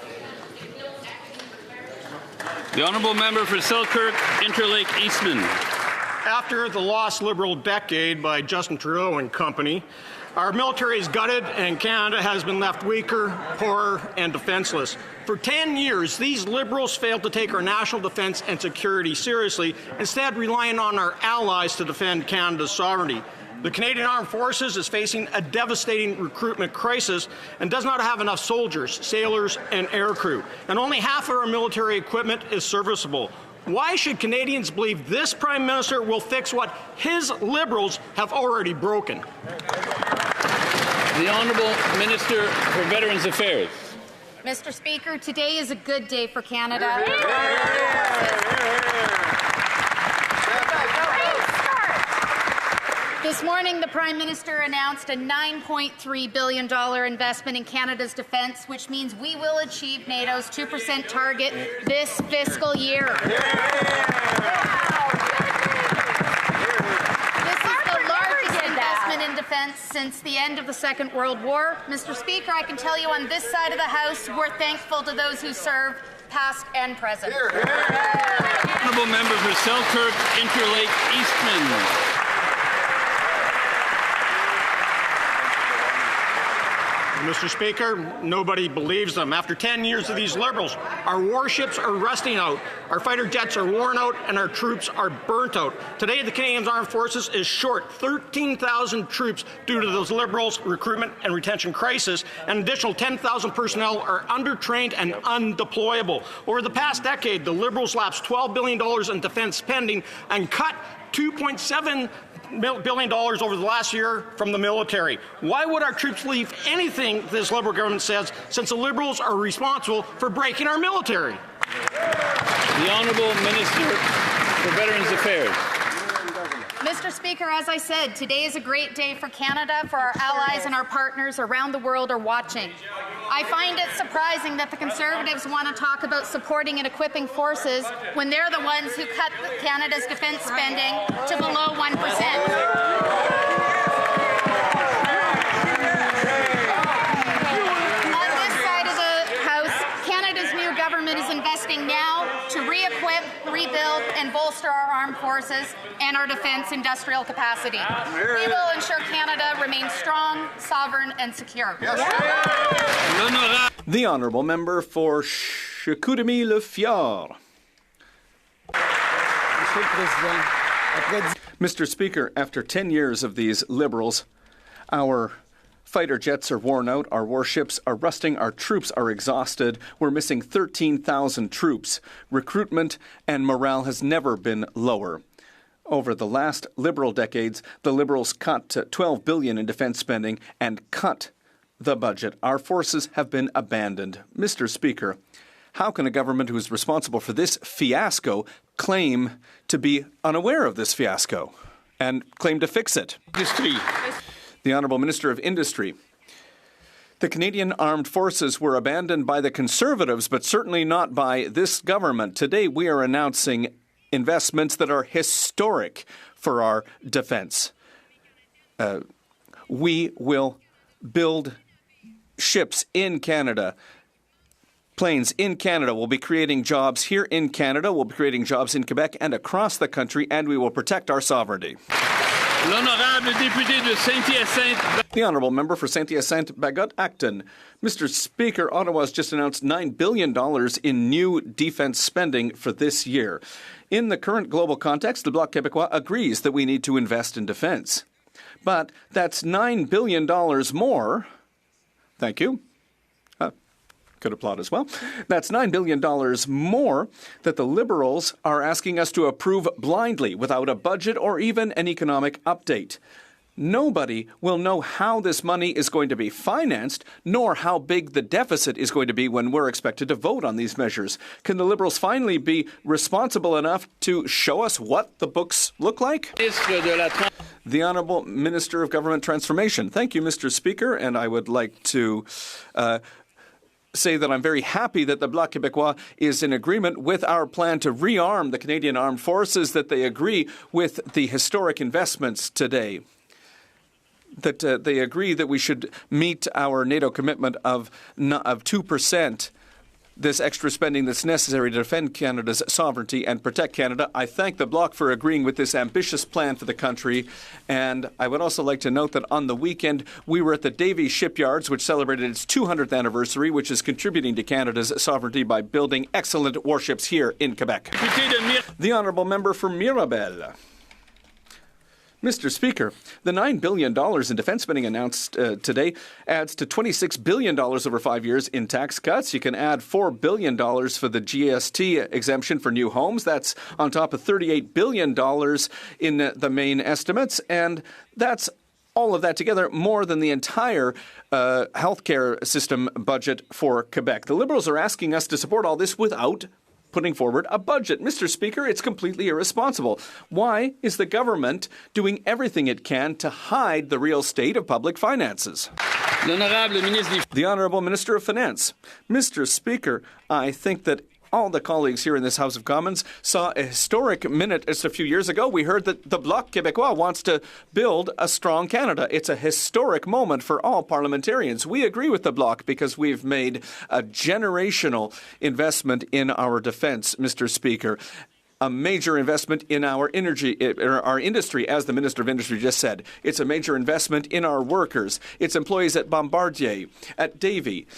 The Honourable Member for Selkirk, Interlake Eastman. After the lost Liberal decade by Justin Trudeau and company, our military is gutted and Canada has been left weaker, poorer, and defenceless. For 10 years, these Liberals failed to take our national defence and security seriously, instead relying on our allies to defend Canada's sovereignty. The Canadian Armed Forces is facing a devastating recruitment crisis and does not have enough soldiers, sailors, and aircrew. And only half of our military equipment is serviceable. Why should Canadians believe this Prime Minister will fix what his Liberals have already broken? The Honourable Minister for Veterans Affairs. Mr. Speaker, today is a good day for Canada. This morning, the Prime Minister announced a $9.3 billion investment in Canada's defence, which means we will achieve NATO's 2% target this fiscal year. This is the largest investment in defence since the end of the Second World War. Mr. Speaker, I can tell you on this side of the House, we're thankful to those who served, past and present. Honourable Member for Selkirk, Interlake Eastman. Mr. Speaker, nobody believes them. After 10 years of these Liberals, our warships are rusting out, our fighter jets are worn out, and our troops are burnt out. Today, the Canadian Armed Forces is short 13,000 troops due to those Liberals' recruitment and retention crisis. An additional 10,000 personnel are undertrained and undeployable. Over the past decade, the Liberals lapsed $12 billion in defence spending and cut $2.7 billion over the last year from the military. Why would our troops leave anything this Liberal government says, since the Liberals are responsible for breaking our military? The Honourable Minister for Veterans Affairs. Mr. Speaker, as I said, today is a great day for Canada, for our allies and our partners around the world are watching. I find it surprising that the Conservatives want to talk about supporting and equipping forces when they're the ones who cut Canada's defence spending to below 1%. On this side of the House, Canada's new government is investing now to re-equip, rebuild, and bolster our armed forces and our defence industrial capacity. We will ensure Canada remains strong, sovereign, and secure. The Honourable Member for Chicoutimi-Le Fjord. Mr. Speaker, after 10 years of these Liberals, our fighter jets are worn out, our warships are rusting, our troops are exhausted. We're missing 13,000 troops. Recruitment and morale has never been lower. Over the last Liberal decades, the Liberals cut $12 billion in defense spending and cut the budget. Our forces have been abandoned. Mr. Speaker, how can a government who is responsible for this fiasco claim to be unaware of this fiasco and claim to fix it? The Honourable Minister of Industry. The Canadian Armed Forces were abandoned by the Conservatives, but certainly not by this government. Today we are announcing investments that are historic for our defence. We will build ships in Canada. Planes in Canada. Will be creating jobs here in Canada. We'll be creating jobs in Quebec and across the country, and we will protect our sovereignty. The Honourable Member for Saint-Hyacinthe-Bagot-Acton. Mr. Speaker, Ottawa has just announced $9 billion in new defence spending for this year. In the current global context, the Bloc Québécois agrees that we need to invest in defence. But that's $9 billion more. Thank you. Could applaud as well. That's $9 billion more that the Liberals are asking us to approve blindly without a budget or even an economic update. Nobody will know how this money is going to be financed, nor how big the deficit is going to be when we're expected to vote on these measures. Can the Liberals finally be responsible enough to show us what the books look like? The Honourable Minister of Government Transformation. Thank you, Mr. Speaker, and I would like to say that I'm very happy that the Bloc Québécois is in agreement with our plan to rearm the Canadian Armed Forces, that they agree with the historic investments today, that they agree that we should meet our NATO commitment of 2%, this extra spending that's necessary to defend Canada's sovereignty and protect Canada. I thank the Bloc for agreeing with this ambitious plan for the country. And I would also like to note that on the weekend, we were at the Davie Shipyards, which celebrated its 200th anniversary, which is contributing to Canada's sovereignty by building excellent warships here in Quebec. The Honourable Member for Mirabel. Mr. Speaker, the $9 billion in defence spending announced today adds to $26 billion over 5 years in tax cuts. You can add $4 billion for the GST exemption for new homes. That's on top of $38 billion in the main estimates. And that's all of that together more than the entire healthcare system budget for Quebec. The Liberals are asking us to support all this without putting forward a budget. Mr. Speaker, it's completely irresponsible. Why is the government doing everything it can to hide the real state of public finances? The Honourable Minister of Finance. Mr. Speaker, I think that all the colleagues here in this House of Commons saw a historic minute just a few years ago. We heard that the Bloc Québécois wants to build a strong Canada. It's a historic moment for all parliamentarians. We agree with the Bloc because we've made a generational investment in our defence, Mr. Speaker. A major investment in our industry, as the Minister of Industry just said. It's a major investment in our workers. It's employees at Bombardier, at Davie,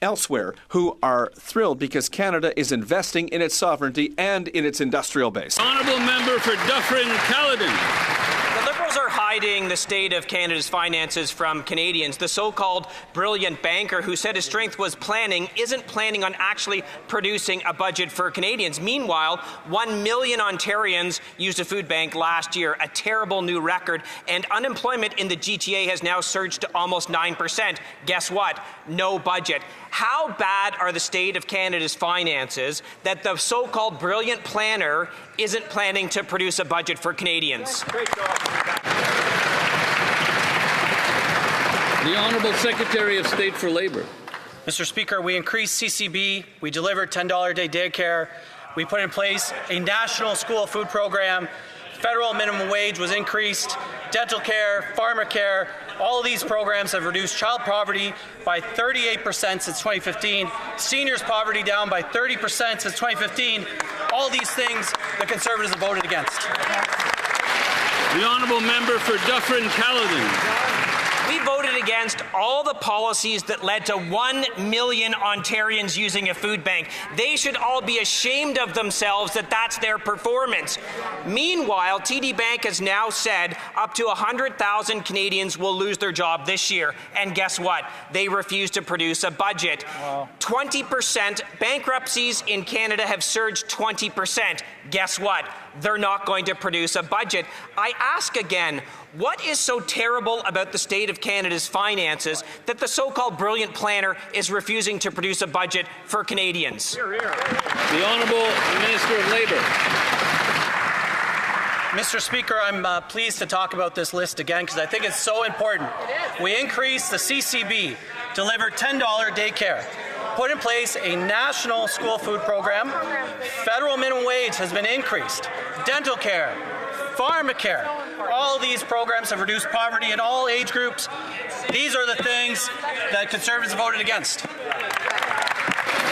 elsewhere, who are thrilled because Canada is investing in its sovereignty and in its industrial base. Honourable Member for Dufferin-Caledon. The Liberals are hiding the state of Canada's finances from Canadians. The so-called brilliant banker who said his strength was planning isn't planning on actually producing a budget for Canadians. Meanwhile, 1 million Ontarians used a food bank last year, a terrible new record, and unemployment in the GTA has now surged to almost 9%. Guess what? No budget. How bad are the state of Canada's finances that the so-called brilliant planner isn't planning to produce a budget for Canadians? The Honourable Secretary of State for Labour. Mr. Speaker, we increased CCB, we delivered $10 a day daycare, we put in place a national school food program, federal minimum wage was increased, dental care, farmer care. All of these programs have reduced child poverty by 38% since 2015, seniors poverty down by 30% since 2015. All these things the Conservatives have voted against. The Honourable Member for Dufferin-Caledon. We voted against all the policies that led to 1 million Ontarians using a food bank. They should all be ashamed of themselves that that's their performance. Meanwhile, TD Bank has now said up to 100,000 Canadians will lose their job this year. And guess what? They refuse to produce a budget. 20% bankruptcies in Canada have surged 20%. Guess what? They're not going to produce a budget. I ask again, what is so terrible about the state of Canada's finances that the so-called brilliant planner is refusing to produce a budget for Canadians? The Honourable Minister of Labour. Mr. Speaker, I'm pleased to talk about this list again because I think it's so important. We increased the CCB, delivered $10 daycare, put in place a national school food program, federal minimum wage has been increased, dental care, pharmacare. All these programs have reduced poverty in all age groups. These are the things that Conservatives voted against.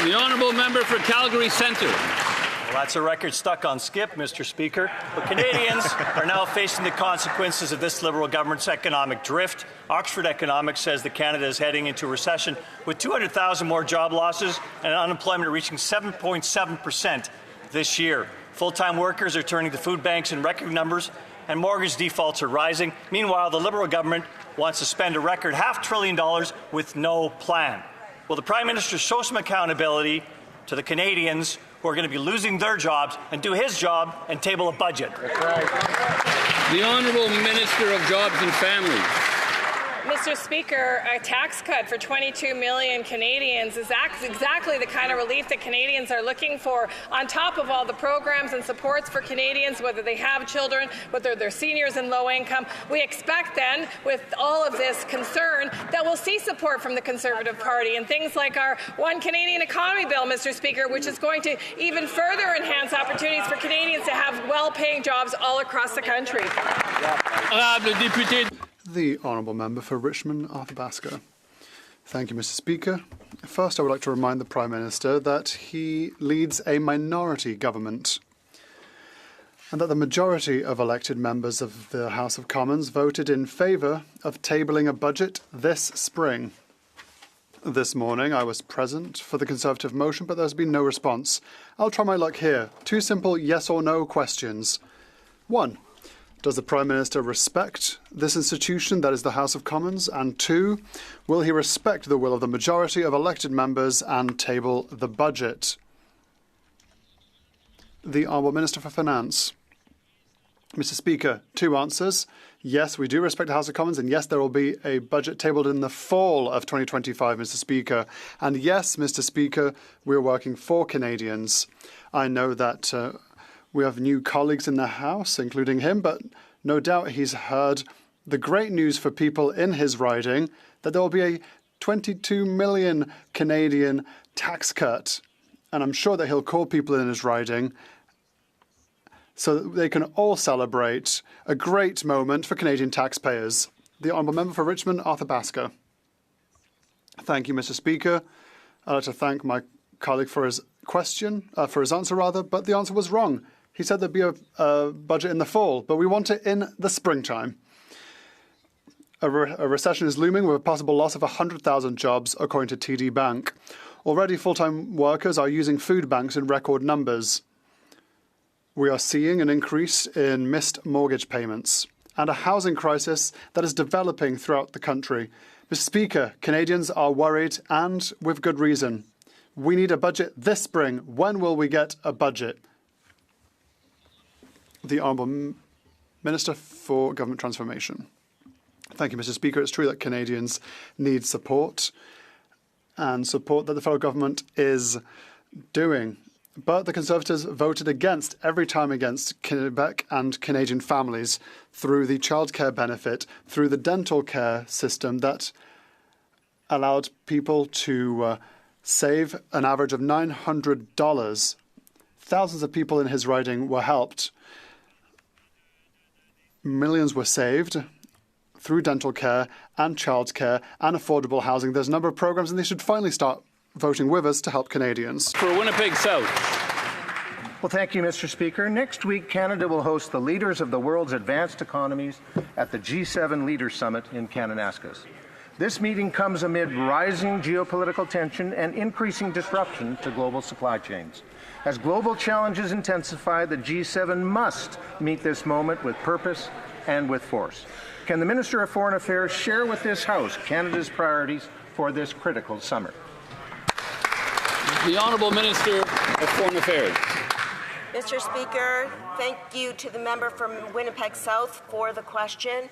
The Honourable Member for Calgary Centre. Well, that's a record stuck on skip, Mr. Speaker. But Canadians are now facing the consequences of this Liberal government's economic drift. Oxford Economics says that Canada is heading into a recession with 200,000 more job losses and unemployment reaching 7.7% this year. Full-time workers are turning to food banks in record numbers, and mortgage defaults are rising. Meanwhile, the Liberal government wants to spend a record $500 billion with no plan. Will the Prime Minister show some accountability to the Canadians who are going to be losing their jobs and do his job and table a budget? The Honourable Minister of Jobs and Families. Mr. Speaker, a tax cut for 22 million Canadians is exactly the kind of relief that Canadians are looking for, on top of all the programs and supports for Canadians, whether they have children, whether they're seniors in low income. We expect then, with all of this concern, that we'll see support from the Conservative Party and things like our One Canadian Economy Bill, Mr. Speaker, which is going to even further enhance opportunities for Canadians to have well-paying jobs all across the country. The Honourable Member for Richmond, Athabasca. Thank you, Mr. Speaker. First, I would like to remind the Prime Minister that he leads a minority government and that the majority of elected members of the House of Commons voted in favour of tabling a budget this spring. This morning, I was present for the Conservative motion, but there's been no response. I'll try my luck here. 2 simple yes or no questions. 1. Does the Prime Minister respect this institution that is the House of Commons? And 2, will he respect the will of the majority of elected members and table the budget? The Honourable Minister for Finance. Mr. Speaker, 2 answers. Yes, we do respect the House of Commons, and yes, there will be a budget tabled in the fall of 2025, Mr. Speaker. And yes, Mr. Speaker, we are working for Canadians. I know that we have new colleagues in the House, including him, but no doubt he's heard the great news for people in his riding that there will be a 22 million Canadian tax cut. And I'm sure that he'll call people in his riding so that they can all celebrate a great moment for Canadian taxpayers. The Honourable Member for Richmond, Athabasca. Thank you, Mr. Speaker. I'd like to thank my colleague for his answer, but the answer was wrong. He said there'd be a budget in the fall, but we want it in the springtime. A recession is looming with a possible loss of 100,000 jobs, according to TD Bank. Already, full-time workers are using food banks in record numbers. We are seeing an increase in missed mortgage payments and a housing crisis that is developing throughout the country. Mr. Speaker, Canadians are worried, and with good reason. We need a budget this spring. When will we get a budget? The Honourable Minister for Government Transformation. Thank you, Mr. Speaker. It's true that Canadians need support and support that the federal government is doing. But the Conservatives voted every time against Quebec and Canadian families through the childcare benefit, through the dental care system that allowed people to save an average of $900. Thousands of people in his riding were helped. Millions were saved through dental care and childcare and affordable housing. There's a number of programs, and they should finally start voting with us to help Canadians. For Winnipeg South. Well, thank you, Mr. Speaker. Next week, Canada will host the leaders of the world's advanced economies at the G7 Leaders Summit in Kananaskis. This meeting comes amid rising geopolitical tension and increasing disruption to global supply chains. As global challenges intensify, the G7 must meet this moment with purpose and with force. Can the Minister of Foreign Affairs share with this House Canada's priorities for this critical summer? The Honourable Minister of Foreign Affairs. Mr. Speaker, thank you to the member from Winnipeg South for the question.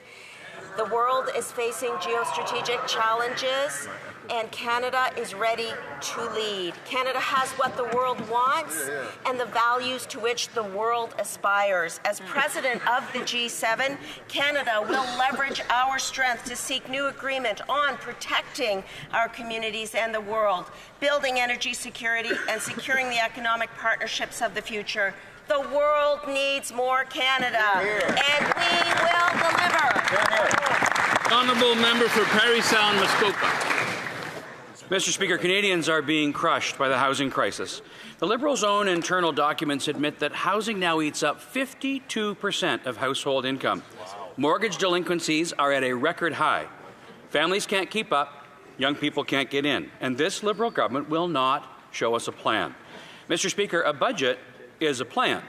The world is facing geostrategic challenges, and Canada is ready to lead. Canada has what the world wants and the values to which the world aspires. As president of the G7, Canada will leverage our strength to seek new agreement on protecting our communities and the world, building energy security, and securing the economic partnerships of the future. The world needs more Canada, and we will deliver. Honourable member for Parry Sound, Muskoka. Mr. Speaker, Canadians are being crushed by the housing crisis. The Liberals' own internal documents admit that housing now eats up 52% of household income. Mortgage delinquencies are at a record high. Families can't keep up, young people can't get in, and this Liberal government will not show us a plan. Mr. Speaker, a budget is a plan.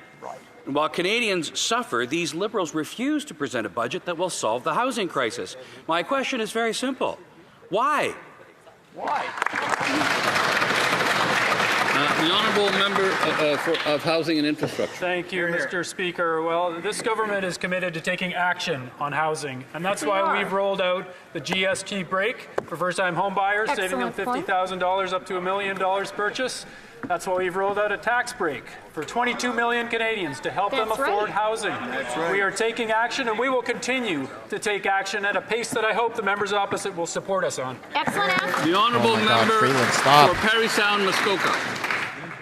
And while Canadians suffer, these Liberals refuse to present a budget that will solve the housing crisis. My question is very simple. Why? Why? The Honourable Member of Housing and Infrastructure. Thank you, Mr. Speaker. Well, this government is committed to taking action on housing, and that's why we've rolled out the GST break for first-time home buyers, saving them $50,000 up to $1 million purchase. That's why we've rolled out a tax break for 22 million Canadians to help them afford housing. We are taking action, and we will continue to take action at a pace that I hope the members opposite will support us on. Excellent answer. The Honourable Member for Parry Sound, Muskoka.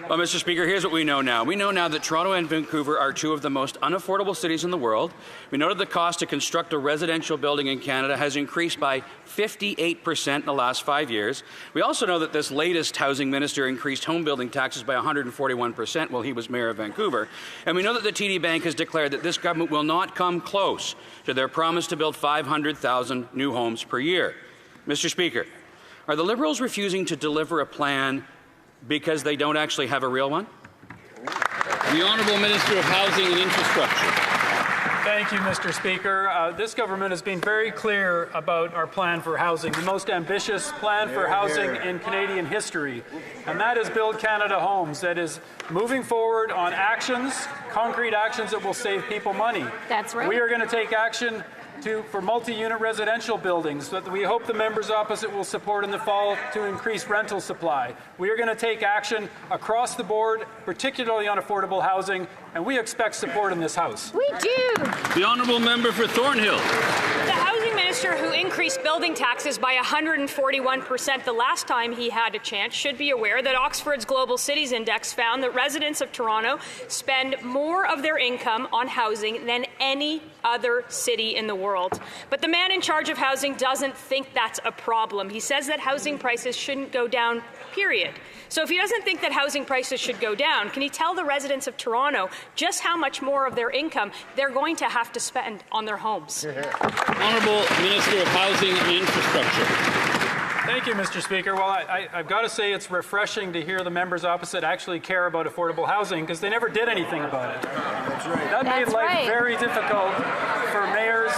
Well, Mr. Speaker, here's what we know now. We know now that Toronto and Vancouver are two of the most unaffordable cities in the world. We know that the cost to construct a residential building in Canada has increased by 58% in the last 5 years. We also know that this latest housing minister increased home building taxes by 141% while he was mayor of Vancouver. And we know that the TD Bank has declared that this government will not come close to their promise to build 500,000 new homes per year. Mr. Speaker, are the Liberals refusing to deliver a plan because they don't actually have a real one? The Honourable Minister of Housing and Infrastructure. Thank you, Mr. Speaker. This government has been very clear about our plan for housing, the most ambitious plan for housing in Canadian history, and that is Build Canada Homes. That is moving forward on actions, concrete actions that will save people money. That's right. We are going to take action for multi-unit residential buildings that we hope the members opposite will support in the fall to increase rental supply. We are going to take action across the board, particularly on affordable housing, and we expect support in this House. We do. The Honourable Member for Thornhill. The housing minister who increased building taxes by 141% the last time he had a chance should be aware that Oxford's Global Cities Index found that residents of Toronto spend more of their income on housing than any other city in the world. But the man in charge of housing doesn't think that's a problem. He says that housing prices shouldn't go down, period. So if he doesn't think that housing prices should go down, can he tell the residents of Toronto just how much more of their income they're going to have to spend on their homes? Honourable Minister of Housing and Infrastructure. Thank you, Mr. Speaker. Well, I've got to say it's refreshing to hear the members opposite actually care about affordable housing, because they never did anything about it. That's right. That made life very difficult for mayors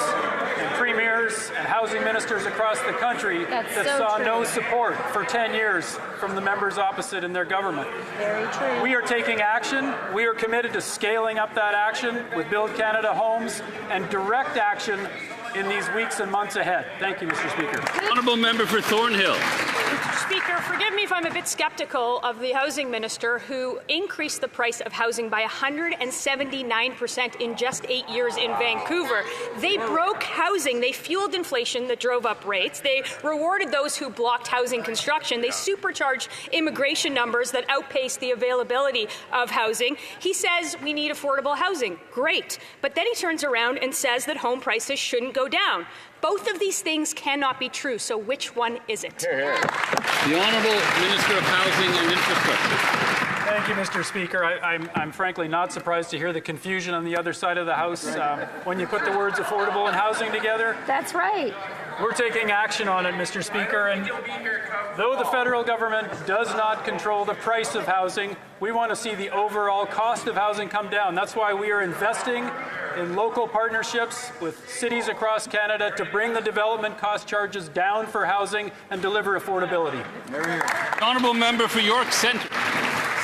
and premiers and housing ministers across the country that saw no support for 10 years from the members opposite in their government. Very true. We are taking action. We are committed to scaling up that action with Build Canada Homes and direct action in these weeks and months ahead. Thank you, Mr. Speaker. Honourable Member for Thornhill. Mr. Speaker, forgive me if I'm a bit skeptical of the housing minister who increased the price of housing by 179% in just 8 years in Vancouver. They broke housing. They fueled inflation that drove up rates. They rewarded those who blocked housing construction. They supercharged immigration numbers that outpaced the availability of housing. He says we need affordable housing. Great. But then he turns around and says that home prices shouldn't go down. Both of these things cannot be true, so which one is it? The Honourable Minister of Housing and Infrastructure. Thank you, Mr. Speaker. I'm frankly not surprised to hear the confusion on the other side of the House when you put the words affordable and housing together. That's right. We're taking action on it, Mr. Speaker, and though the federal government does not control the price of housing, we want to see the overall cost of housing come down. That's why we are investing in local partnerships with cities across Canada to bring the development cost charges down for housing and deliver affordability. Honourable Member for York Centre.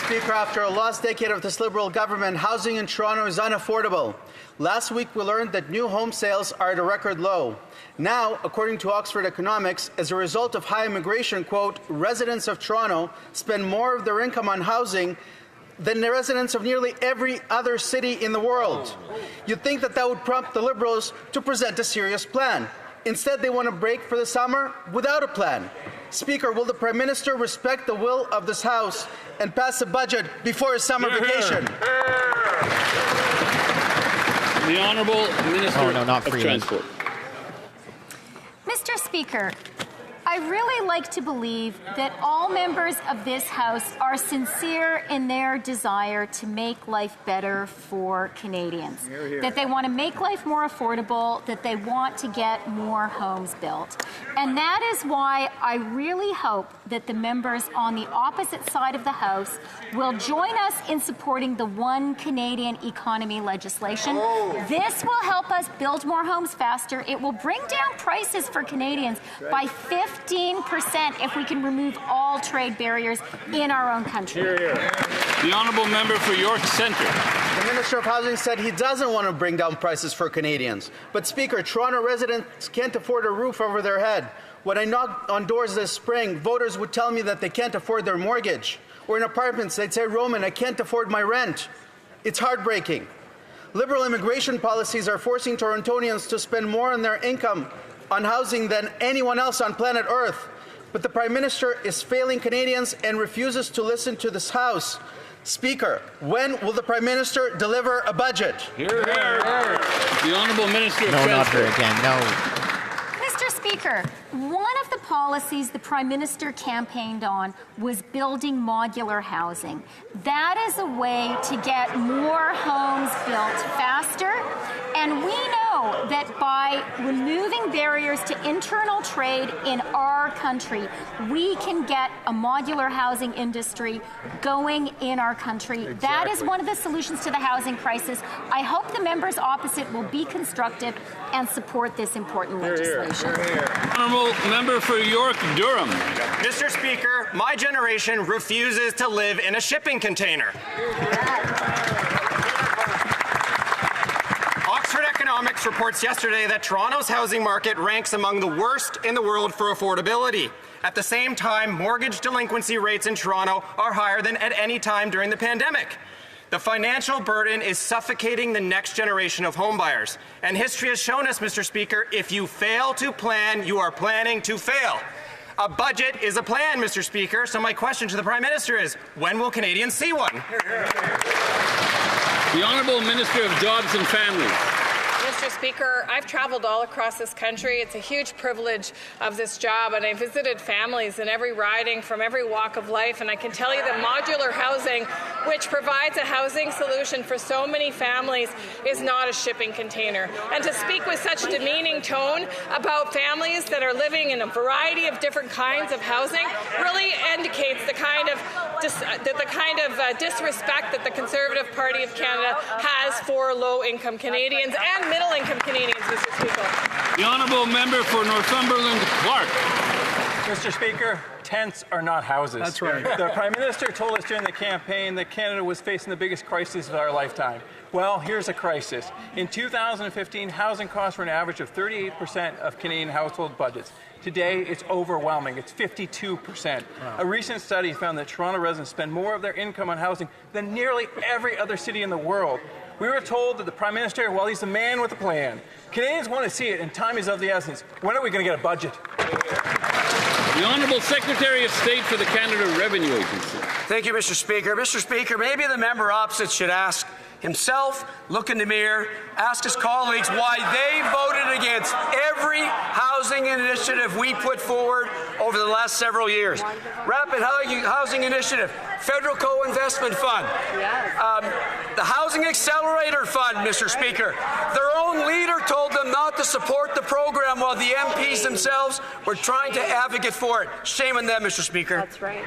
Speaker, after a lost decade of this Liberal government, housing in Toronto is unaffordable. Last week we learned that new home sales are at a record low. Now, according to Oxford Economics, as a result of high immigration, quote, residents of Toronto spend more of their income on housing than the residents of nearly every other city in the world. You'd think that would prompt the Liberals to present a serious plan. Instead, they want a break for the summer without a plan. Speaker, will the Prime Minister respect the will of this House and pass a budget before his summer vacation? The Honourable Minister of Transport. Mr. Speaker, I really like to believe that all members of this House are sincere in their desire to make life better for Canadians, that they want to make life more affordable, that they want to get more homes built. And that is why I really hope that the members on the opposite side of the House will join us in supporting the One Canadian Economy legislation. This will help us build more homes faster. It will bring down prices for Canadians by 15% if we can remove all trade barriers in our own country. The Honourable Member for York Centre. The Minister of Housing said he doesn't want to bring down prices for Canadians. But, Speaker, Toronto residents can't afford a roof over their head. When I knocked on doors this spring, voters would tell me that they can't afford their mortgage. Or in apartments, they'd say, Roman, I can't afford my rent. It's heartbreaking. Liberal immigration policies are forcing Torontonians to spend more on their income on housing than anyone else on planet Earth. But the Prime Minister is failing Canadians and refuses to listen to this House. Speaker, when will the Prime Minister deliver a budget? Hear, hear. The Honourable Minister of Transport. No, not her again. No. Mr. Speaker, one of the policies the Prime Minister campaigned on was building modular housing. That is a way to get more homes built faster. And we know that by removing barriers to internal trade in our country, we can get a modular housing industry going in our country. Exactly. That is one of the solutions to the housing crisis. I hope the members opposite will be constructive and support this important legislation. Honourable Member for York Durham. Mr. Speaker, my generation refuses to live in a shipping container. Oxford Economics reports yesterday that Toronto's housing market ranks among the worst in the world for affordability. At the same time, mortgage delinquency rates in Toronto are higher than at any time during the pandemic. The financial burden is suffocating the next generation of homebuyers. And history has shown us, Mr. Speaker, if you fail to plan, you are planning to fail. A budget is a plan, Mr. Speaker, so my question to the Prime Minister is, when will Canadians see one? The Honourable Minister of Jobs and Families. Mr. Speaker, I've traveled all across this country. It's a huge privilege of this job, and I visited families in every riding from every walk of life, and I can tell you that modular housing, which provides a housing solution for so many families, is not a shipping container. And to speak with such a demeaning tone about families that are living in a variety of different kinds of housing really indicates the kind of disrespect that the Conservative Party of Canada has for low-income Canadians and middle-income Canadians, Mr. Speaker. The Honourable Member for Northumberland Clark. Mr. Speaker, tents are not houses. That's right. The Prime Minister told us during the campaign that Canada was facing the biggest crisis of our lifetime. Well, here's a crisis. In 2015, housing costs were an average of 38% of Canadian household budgets. Today, it's overwhelming. It's 52%. Wow. A recent study found that Toronto residents spend more of their income on housing than nearly every other city in the world. We were told that the Prime Minister, well, he's the man with a plan. Canadians want to see it, and time is of the essence. When are we going to get a budget? The Honourable Secretary of State for the Canada Revenue Agency. Thank you, Mr. Speaker. Mr. Speaker, maybe the member opposite should ask himself, look in the mirror, ask his colleagues why they voted voted against every housing initiative we put forward over the last several years. Rapid Housing Initiative, Federal Co-Investment Fund, the Housing Accelerator Fund, Mr. Speaker. Their own leader told them not to support the program while the MPs themselves were trying to advocate for it. Shame on them, Mr. Speaker. That's right.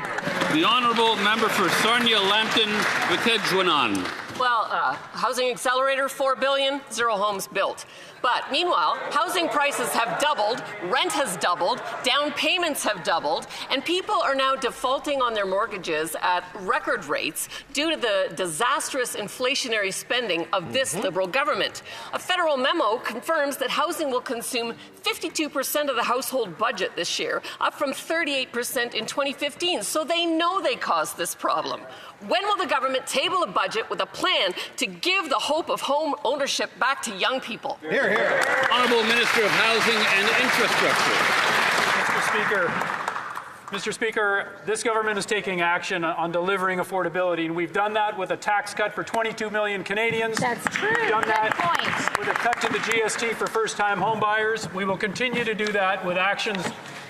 The honourable member for Sarnia-Lambton, Vikedjwanan. Well, Housing Accelerator, $4 billion, 0 homes built. But meanwhile, housing prices have doubled, rent has doubled, down payments have doubled, and people are now defaulting on their mortgages at record rates due to the disastrous inflationary spending of this Liberal government. A federal memo confirms that housing will consume 52% of the household budget this year, up from 38% in 2015, so they know they caused this problem. When will the government table a budget with a plan to give the hope of home ownership back to young people? Hear, hear. Honourable Minister of Housing and Infrastructure. Mr. Speaker, this government is taking action on delivering affordability, and we've done that with a tax cut for 22 million Canadians. That's true. We've done Good that point. with a cut to the GST for first-time homebuyers. We will continue to do that with actions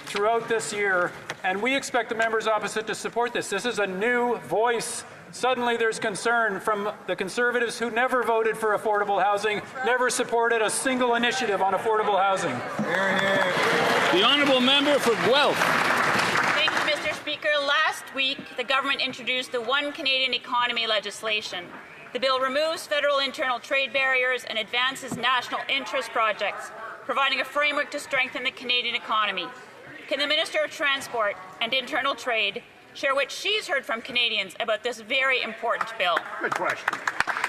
throughout this year, and we expect the members opposite to support this. This is a new voice. Suddenly there's concern from the Conservatives who never voted for affordable housing, never supported a single initiative on affordable housing. The honourable member for Guelph. Thank you, Mr. Speaker. Last week, the government introduced the One Canadian Economy legislation. The bill removes federal internal trade barriers and advances national interest projects, providing a framework to strengthen the Canadian economy. Can the Minister of Transport and Internal Trade share what she's heard from Canadians about this very important bill? Good question.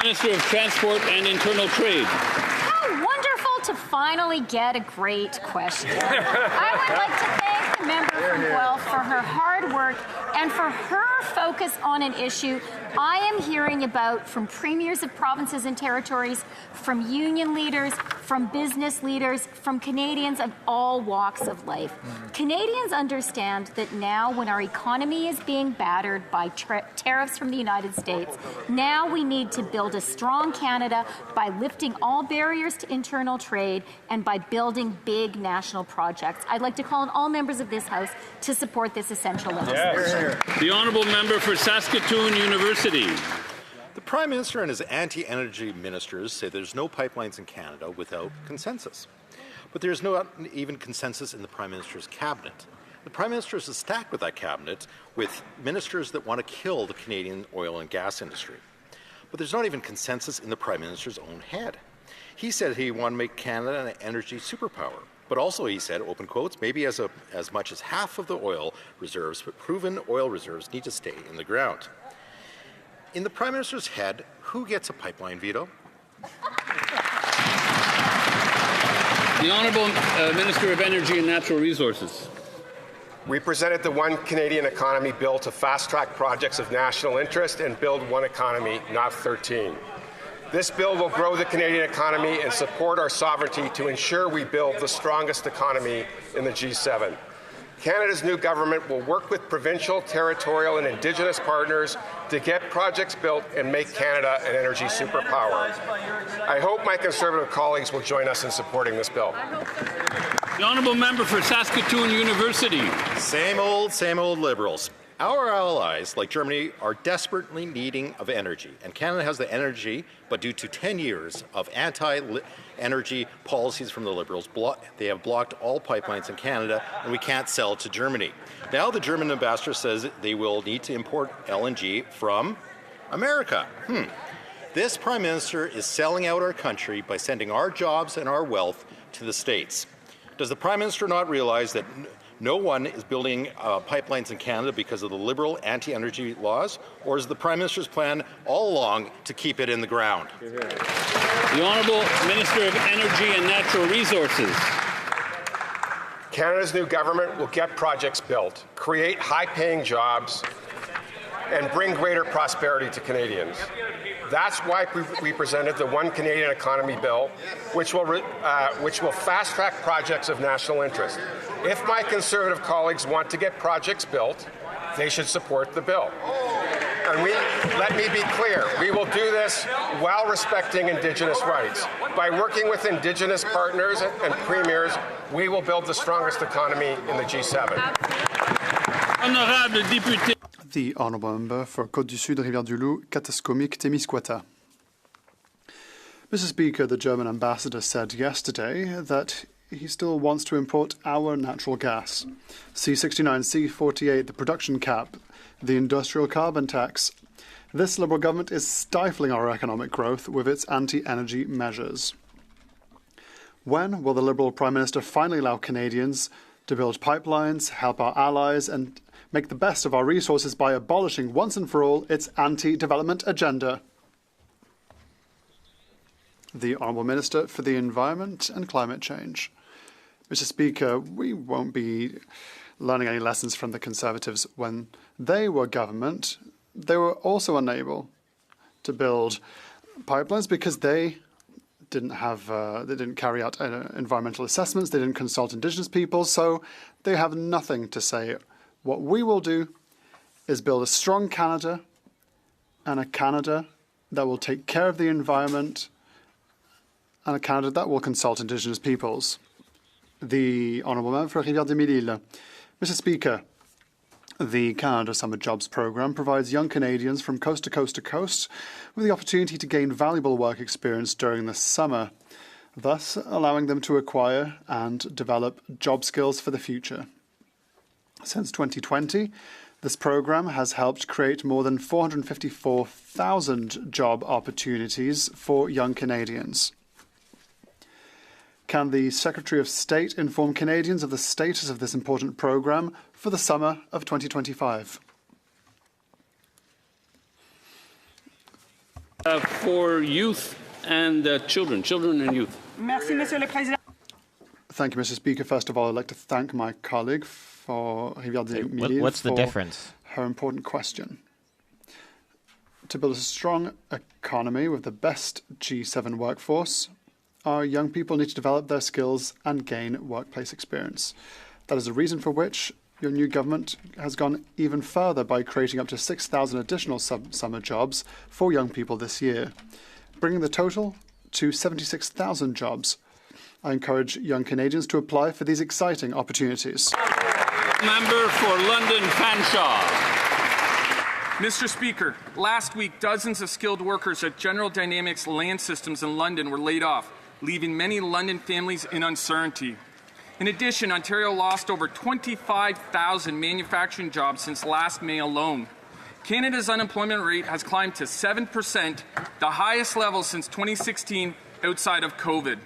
Minister of Transport and Internal Trade. How wonderful to finally get a great question. I would like to thank the member from Guelph for her hard work and for her focus on an issue I am hearing about from premiers of provinces and territories, from union leaders, from business leaders, from Canadians of all walks of life. Canadians understand that now, when our economy is being battered by tariffs from the United States, now we need to build a strong Canada by lifting all barriers to internal trade and by building big national projects. I'd like to call on all members of this House to support this essential legislation. The honourable member for Saskatoon University. The Prime Minister and his anti-energy ministers say there's no pipelines in Canada without consensus. But there's not even consensus in the Prime Minister's cabinet. The Prime Minister is stacked with that cabinet with ministers that want to kill the Canadian oil and gas industry. But there's not even consensus in the Prime Minister's own head. He said he wanted to make Canada an energy superpower. But also, he said, open quotes, maybe as much as half of the oil reserves, but proven oil reserves need to stay in the ground. In the Prime Minister's head, who gets a pipeline veto? The Honourable Minister of Energy and Natural Resources. We presented the One Canadian Economy Bill to fast-track projects of national interest and build one economy, not 13. This bill will grow the Canadian economy and support our sovereignty to ensure we build the strongest economy in the G7. Canada's new government will work with provincial, territorial and Indigenous partners to get projects built and make Canada an energy superpower. I hope my Conservative colleagues will join us in supporting this bill. The honourable member for Saskatoon University. Same old Liberals. Our allies, like Germany, are desperately needing of energy, and Canada has the energy, but due to 10 years of anti-energy policies from the Liberals, they have blocked all pipelines in Canada, and we can't sell to Germany. Now the German ambassador says they will need to import LNG from America. This Prime Minister is selling out our country by sending our jobs and our wealth to the States. Does the Prime Minister not realize that no one is building pipelines in Canada because of the Liberal anti-energy laws, or is the Prime Minister's plan all along to keep it in the ground? The Honourable Minister of Energy and Natural Resources. Canada's new government will get projects built, create high-paying jobs, and bring greater prosperity to Canadians. That's why we presented the One Canadian Economy Bill, which will fast-track projects of national interest. If my Conservative colleagues want to get projects built, they should support the bill. let me be clear, we will do this while respecting Indigenous rights. By working with Indigenous partners and premiers, we will build the strongest economy in the G7. Honorable député. The Honourable Member for Côte-du-Sud, Rivière-du-Loup, Kataskomik-Témiscouata. Mr. Speaker, the German ambassador said yesterday that he still wants to import our natural gas. C69, C48, the production cap, the industrial carbon tax. This Liberal government is stifling our economic growth with its anti-energy measures. When will the Liberal Prime Minister finally allow Canadians to build pipelines, help our allies, and make the best of our resources by abolishing once and for all its anti-development agenda? The Honourable Minister for the Environment and Climate Change. Mr. Speaker, we won't be learning any lessons from the Conservatives. When they were government, they were also unable to build pipelines because they didn't carry out environmental assessments, they didn't consult Indigenous peoples, so they have nothing to say. What we will do is build a strong Canada and a Canada that will take care of the environment and a Canada that will consult Indigenous peoples. The Honourable Member for Rivière-du-Midi. Mr. Speaker, the Canada Summer Jobs Programme provides young Canadians from coast to coast to coast with the opportunity to gain valuable work experience during the summer, thus allowing them to acquire and develop job skills for the future. Since 2020, this programme has helped create more than 454,000 job opportunities for young Canadians. Can the Secretary of State inform Canadians of the status of this important programme for the summer of 2025? For youth and children and youth. Merci, Monsieur le Président. Thank you, Mr. Speaker. First of all, I'd like to thank my colleague for Rivière-du-Midi What's the difference? Her important question. To build a strong economy with the best G7 workforce, our young people need to develop their skills and gain workplace experience. That is the reason for which your new government has gone even further by creating up to 6,000 additional summer jobs for young people this year, bringing the total to 76,000 jobs. I encourage young Canadians to apply for these exciting opportunities. Member for London Fanshawe. Mr. Speaker, last week dozens of skilled workers at General Dynamics Land Systems in London were laid off, leaving many London families in uncertainty. In addition, Ontario lost over 25,000 manufacturing jobs since last May alone. Canada's unemployment rate has climbed to 7%, the highest level since 2016 outside of COVID.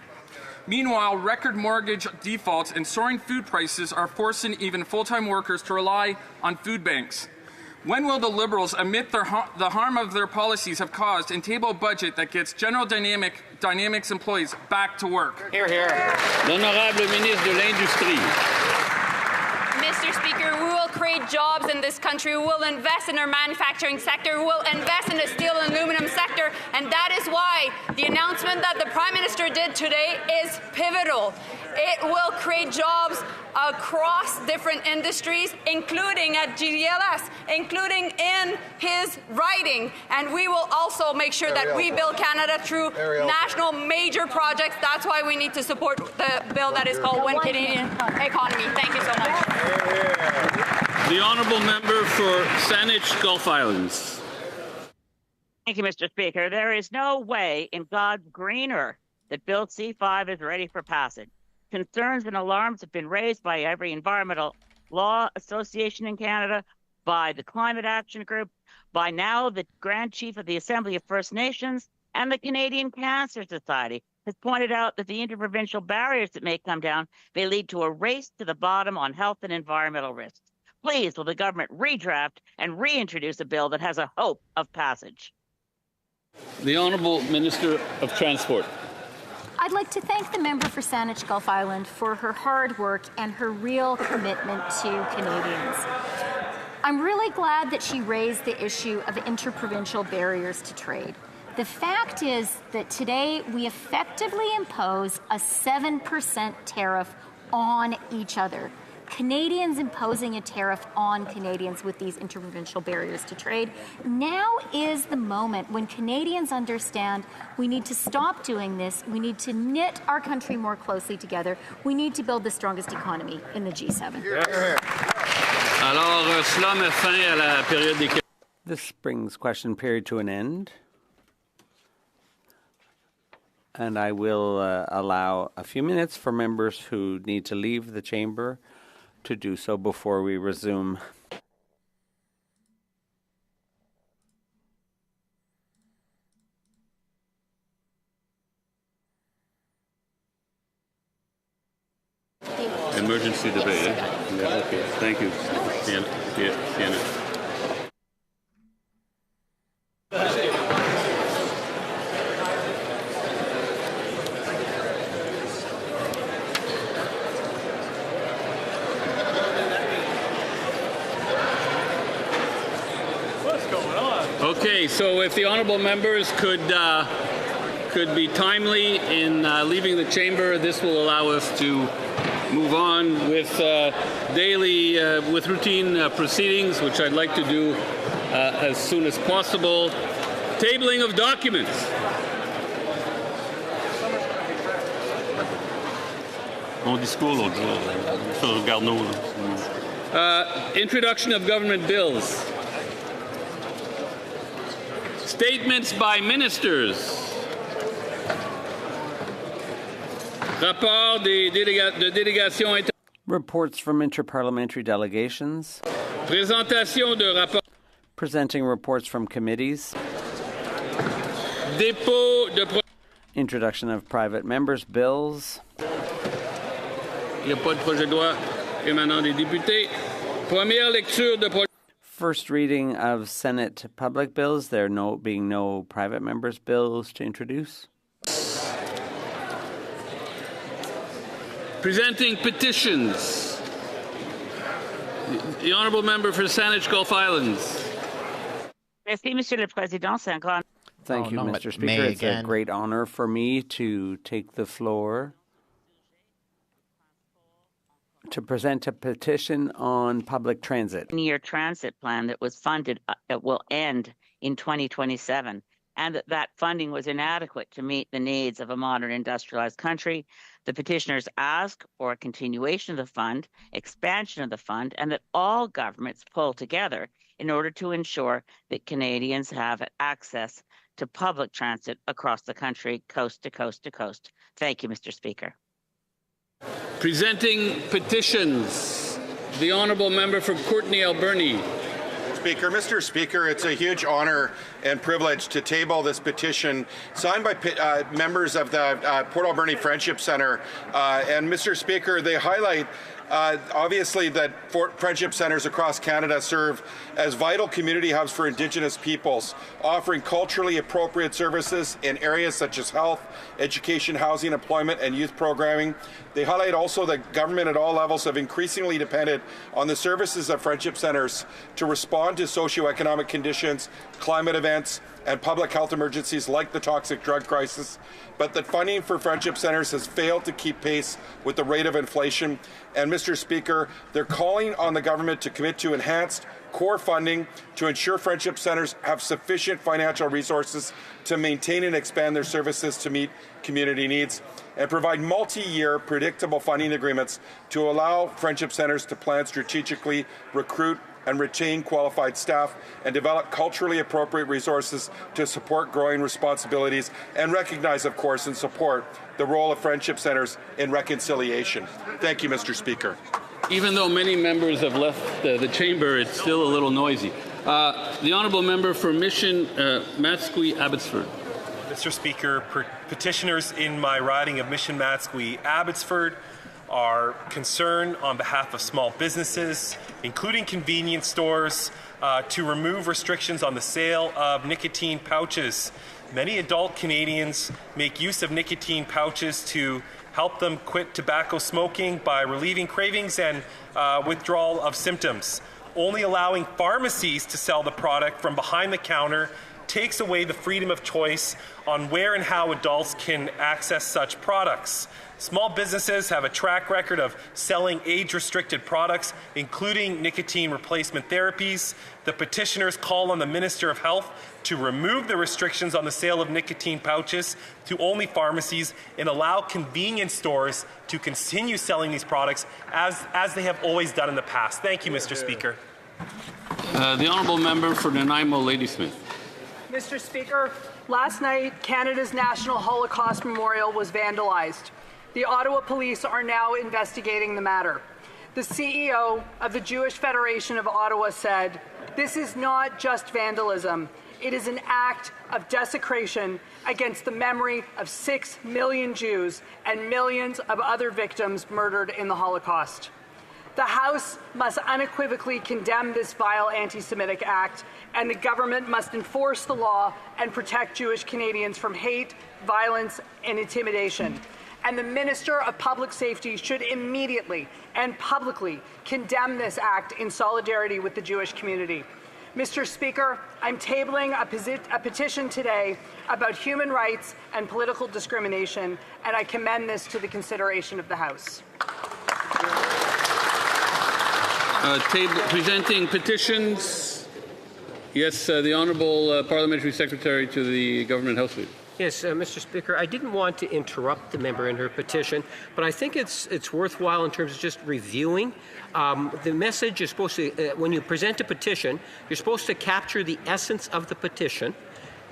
Meanwhile, record mortgage defaults and soaring food prices are forcing even full-time workers to rely on food banks. When will the Liberals admit the harm of their policies have caused and table a budget that gets General Dynamics employees back to work? Hear, hear. L'honorable ministre de l'Industrie. Mr. Speaker, we will create jobs in this country. We will invest in our manufacturing sector. We will invest in the steel and aluminum sector. And that is why the announcement that the Prime Minister did today is pivotal. It will create jobs across different industries, including at GDLS, including in his riding. And we will also make sure that we build Canada through national major projects. That's why we need to support the bill that is called One Canadian Economy. Thank you so much. The Honourable Member for Saanich Gulf Islands. Thank you, Mr. Speaker. There is no way in God's green earth that Bill C-5 is ready for passage. Concerns and alarms have been raised by every environmental law association in Canada, by the Climate Action Group, by now the Grand Chief of the Assembly of First Nations, and the Canadian Cancer Society has pointed out that the interprovincial barriers that may come down may lead to a race to the bottom on health and environmental risks. Please, will the government redraft and reintroduce a bill that has a hope of passage? The Honourable Minister of Transport. I'd like to thank the member for Saanich Gulf Island for her hard work and her real commitment to Canadians. I'm really glad that she raised the issue of interprovincial barriers to trade. The fact is that today we effectively impose a 7% tariff on each other. Canadians imposing a tariff on Canadians with these interprovincial barriers to trade. Now is the moment when Canadians understand we need to stop doing this. We need to knit our country more closely together. We need to build the strongest economy in the G7. Alors, cela met fin à la période des questions. This brings question period to an end. And I will allow a few minutes for members who need to leave the chamber to do so before we resume. Emergency debate. Yeah, okay. Thank you, Sienna. Okay, so if the honourable members could be timely in leaving the chamber, this will allow us to move on with with routine proceedings, which I'd like to do as soon as possible. Tabling of documents. Mon discours l'autre jour, sur Garneau. Introduction of government bills. Statements by ministers. Rapport de délégation. Reports from interparliamentary delegations. Présentation de rapport. Presenting reports from committees. Dépôt de. Introduction of private members' bills. Il n'y a pas de projet de loi émanant des députés. Première lecture de projet. First reading of Senate public bills. There being no private members' bills to introduce. Presenting petitions. The honourable member for Saanich Gulf Islands. Merci, Monsieur le Président. C'est un grand. Thank you, Mr. Speaker. It's a great honor for me to take the floor to present a petition on public transit. 10-year transit plan that was funded will end in 2027, and that funding was inadequate to meet the needs of a modern industrialized country. The petitioners ask for a continuation of the fund, expansion of the fund, and that all governments pull together in order to ensure that Canadians have access to public transit across the country, coast to coast to coast. Thank you, Mr. Speaker. Presenting petitions, the honourable member for Courtenay Alberni. Mr. Speaker, it's a huge honour and privilege to table this petition signed by members of the Port Alberni Friendship Centre. And Mr. Speaker, they highlight obviously that friendship centres across Canada serve as vital community hubs for Indigenous peoples, offering culturally appropriate services in areas such as health, education, housing, employment, and youth programming. They highlight also that government at all levels have increasingly depended on the services of friendship centres to respond to socioeconomic conditions, climate events, and public health emergencies like the toxic drug crisis, but that funding for friendship centres has failed to keep pace with the rate of inflation. And Mr. Speaker, they're calling on the government to commit to enhanced core funding to ensure friendship centres have sufficient financial resources to maintain and expand their services to meet community needs, and provide multi-year predictable funding agreements to allow friendship centres to plan strategically, recruit and retain qualified staff, and develop culturally appropriate resources to support growing responsibilities, and recognize, of course, and support the role of friendship centres in reconciliation. Thank you, Mr. Speaker. Even though many members have left the chamber, it's still a little noisy. The honourable member for Mission Matsqui Abbotsford. Mr. Speaker, petitioners in my riding of Mission Matsqui Abbotsford are concerned on behalf of small businesses, including convenience stores, to remove restrictions on the sale of nicotine pouches. Many adult Canadians make use of nicotine pouches to help them quit tobacco smoking by relieving cravings and withdrawal of symptoms. Only allowing pharmacies to sell the product from behind the counter takes away the freedom of choice on where and how adults can access such products. Small businesses have a track record of selling age-restricted products, including nicotine replacement therapies. The petitioners call on the Minister of Health to remove the restrictions on the sale of nicotine pouches to only pharmacies and allow convenience stores to continue selling these products as they have always done in the past. Thank you, Mr. Speaker. The honourable member for Nanaimo, Ladysmith. Mr. Speaker, last night Canada's National Holocaust Memorial was vandalized. The Ottawa police are now investigating the matter. The CEO of the Jewish Federation of Ottawa said, "This is not just vandalism. It is an act of desecration against the memory of 6 million Jews and millions of other victims murdered in the Holocaust." The House must unequivocally condemn this vile anti-Semitic act, and the government must enforce the law and protect Jewish Canadians from hate, violence, and intimidation. And the Minister of Public Safety should immediately and publicly condemn this act in solidarity with the Jewish community. Mr. Speaker, I'm tabling a petition today about human rights and political discrimination, and I commend this to the consideration of the House. Presenting petitions. Yes, the Honourable Parliamentary Secretary to the Government House Leader. Yes, Mr. Speaker, I didn't want to interrupt the member in her petition, but I think it's worthwhile in terms of just reviewing. The message is supposed to, when you present a petition, you're supposed to capture the essence of the petition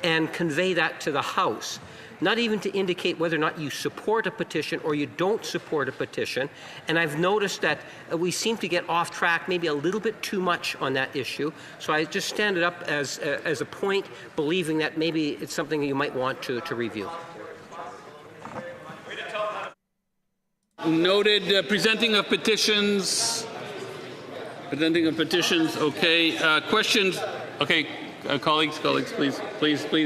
and convey that to the House, not even to indicate whether or not you support a petition or you don't support a petition. And I've noticed that we seem to get off track maybe a little bit too much on that issue. So I just stand it up as a point, believing that maybe it's something you might want to review. Noted. Presenting of petitions. Okay. Questions. Okay. Colleagues, please,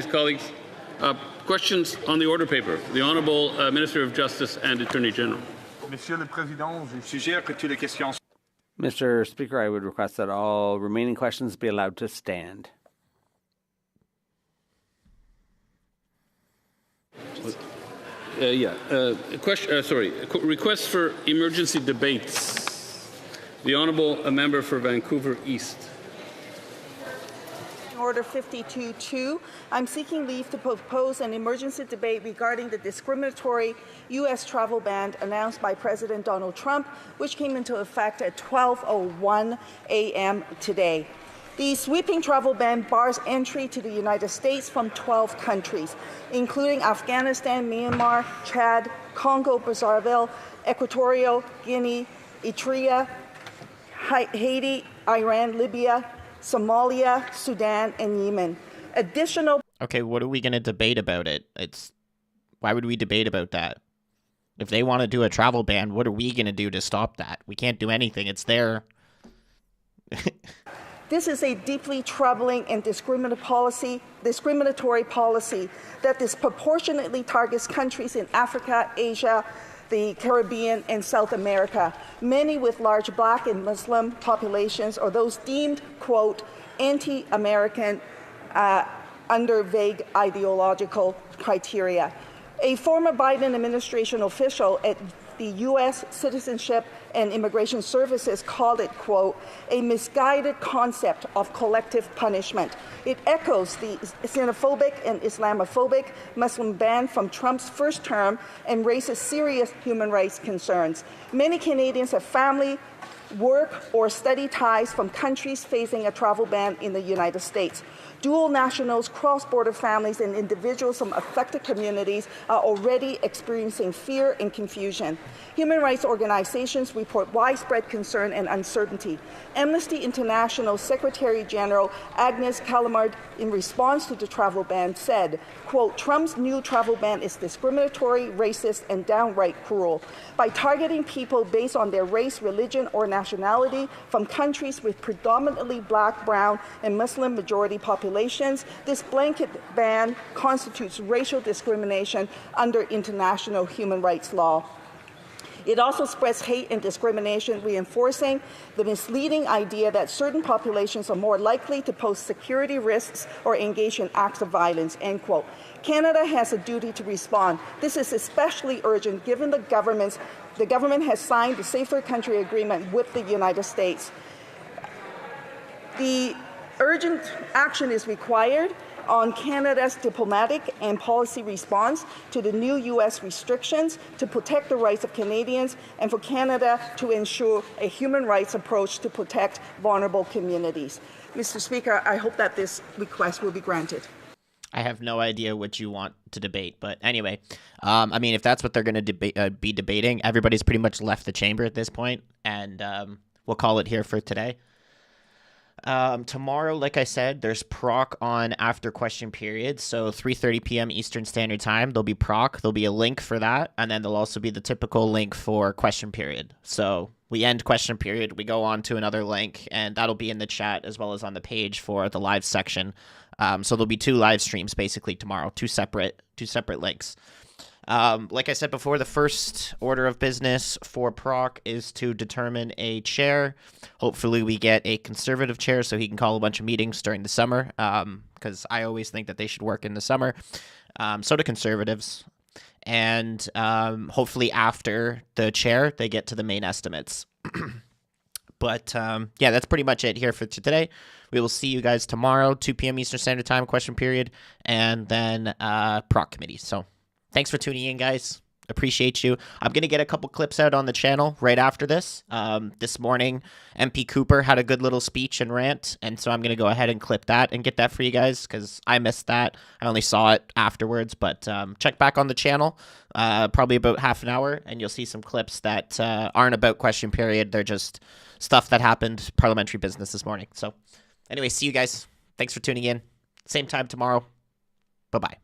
colleagues. Questions on the order paper. The Honourable Minister of Justice and Attorney General. Mr. Speaker, I would request that all remaining questions be allowed to stand. Request for emergency debates. The Honourable Member for Vancouver East. Order 52-2, I'm seeking leave to propose an emergency debate regarding the discriminatory U.S. travel ban announced by President Donald Trump, which came into effect at 12:01 a.m. today. The sweeping travel ban bars entry to the United States from 12 countries, including Afghanistan, Myanmar, Chad, Congo, Brazzaville, Equatorial Guinea, Eritrea, Haiti, Iran, Libya, Somalia, Sudan, and Yemen. Okay, what are we going to debate about it? Why would we debate about that? If they want to do a travel ban, what are we going to do to stop that? We can't do anything. It's there. This is a deeply troubling and discriminatory policy that disproportionately targets countries in Africa, Asia, the Caribbean, and South America, many with large Black and Muslim populations, or those deemed, quote, anti-American under vague ideological criteria. A former Biden administration official at the U.S. Citizenship and Immigration Services called it, quote, a misguided concept of collective punishment. It echoes the xenophobic and Islamophobic Muslim ban from Trump's first term and raises serious human rights concerns. Many Canadians have family, work, or study ties from countries facing a travel ban in the United States. Dual nationals, cross-border families, and individuals from affected communities are already experiencing fear and confusion. Human rights organizations report widespread concern and uncertainty. Amnesty International Secretary General Agnes Callamard, in response to the travel ban, said, quote, Trump's new travel ban is discriminatory, racist, and downright cruel. By targeting people based on their race, religion, or nationality from countries with predominantly Black, Brown, and Muslim majority populations, this blanket ban constitutes racial discrimination under international human rights law. It also spreads hate and discrimination, reinforcing the misleading idea that certain populations are more likely to pose security risks or engage in acts of violence, end quote. Canada has a duty to respond. This is especially urgent given the government has signed the Safe Third Country Agreement with the United States. The urgent action is required on Canada's diplomatic and policy response to the new U.S. restrictions to protect the rights of Canadians and for Canada to ensure a human rights approach to protect vulnerable communities. Mr. Speaker, I hope that this request will be granted. I have no idea what you want to debate, but anyway, I mean, if that's what they're going to be debating, everybody's pretty much left the chamber at this point, and we'll call it here for today. Tomorrow, like I said, there's proc on after question period, so 3:30 p.m. Eastern Standard Time. There'll be proc, there'll be a link for that, and then there'll also be the typical link for question period. So we end question period, we go on to another link, and that'll be in the chat as well as on the page for the live section. So there'll be 2 live streams basically tomorrow, two separate links. Like I said before, the first order of business for proc is to determine a chair. Hopefully we get a conservative chair so he can call a bunch of meetings during the summer, because I always think that they should work in the summer. So do conservatives. And hopefully after the chair, they get to the main estimates. But yeah, that's pretty much it here for today. We will see you guys tomorrow, 2 p.m. Eastern Standard Time, question period, and then proc committee. So thanks for tuning in, guys. Appreciate you. I'm going to get a couple clips out on the channel right after this. This morning, MP Cooper had a good little speech and rant, and so I'm going to go ahead and clip that and get that for you guys because I missed that. I only saw it afterwards, but check back on the channel, probably about half an hour, and you'll see some clips that aren't about question period. They're just stuff that happened, parliamentary business this morning. So anyway, see you guys. Thanks for tuning in. Same time tomorrow. Bye-bye.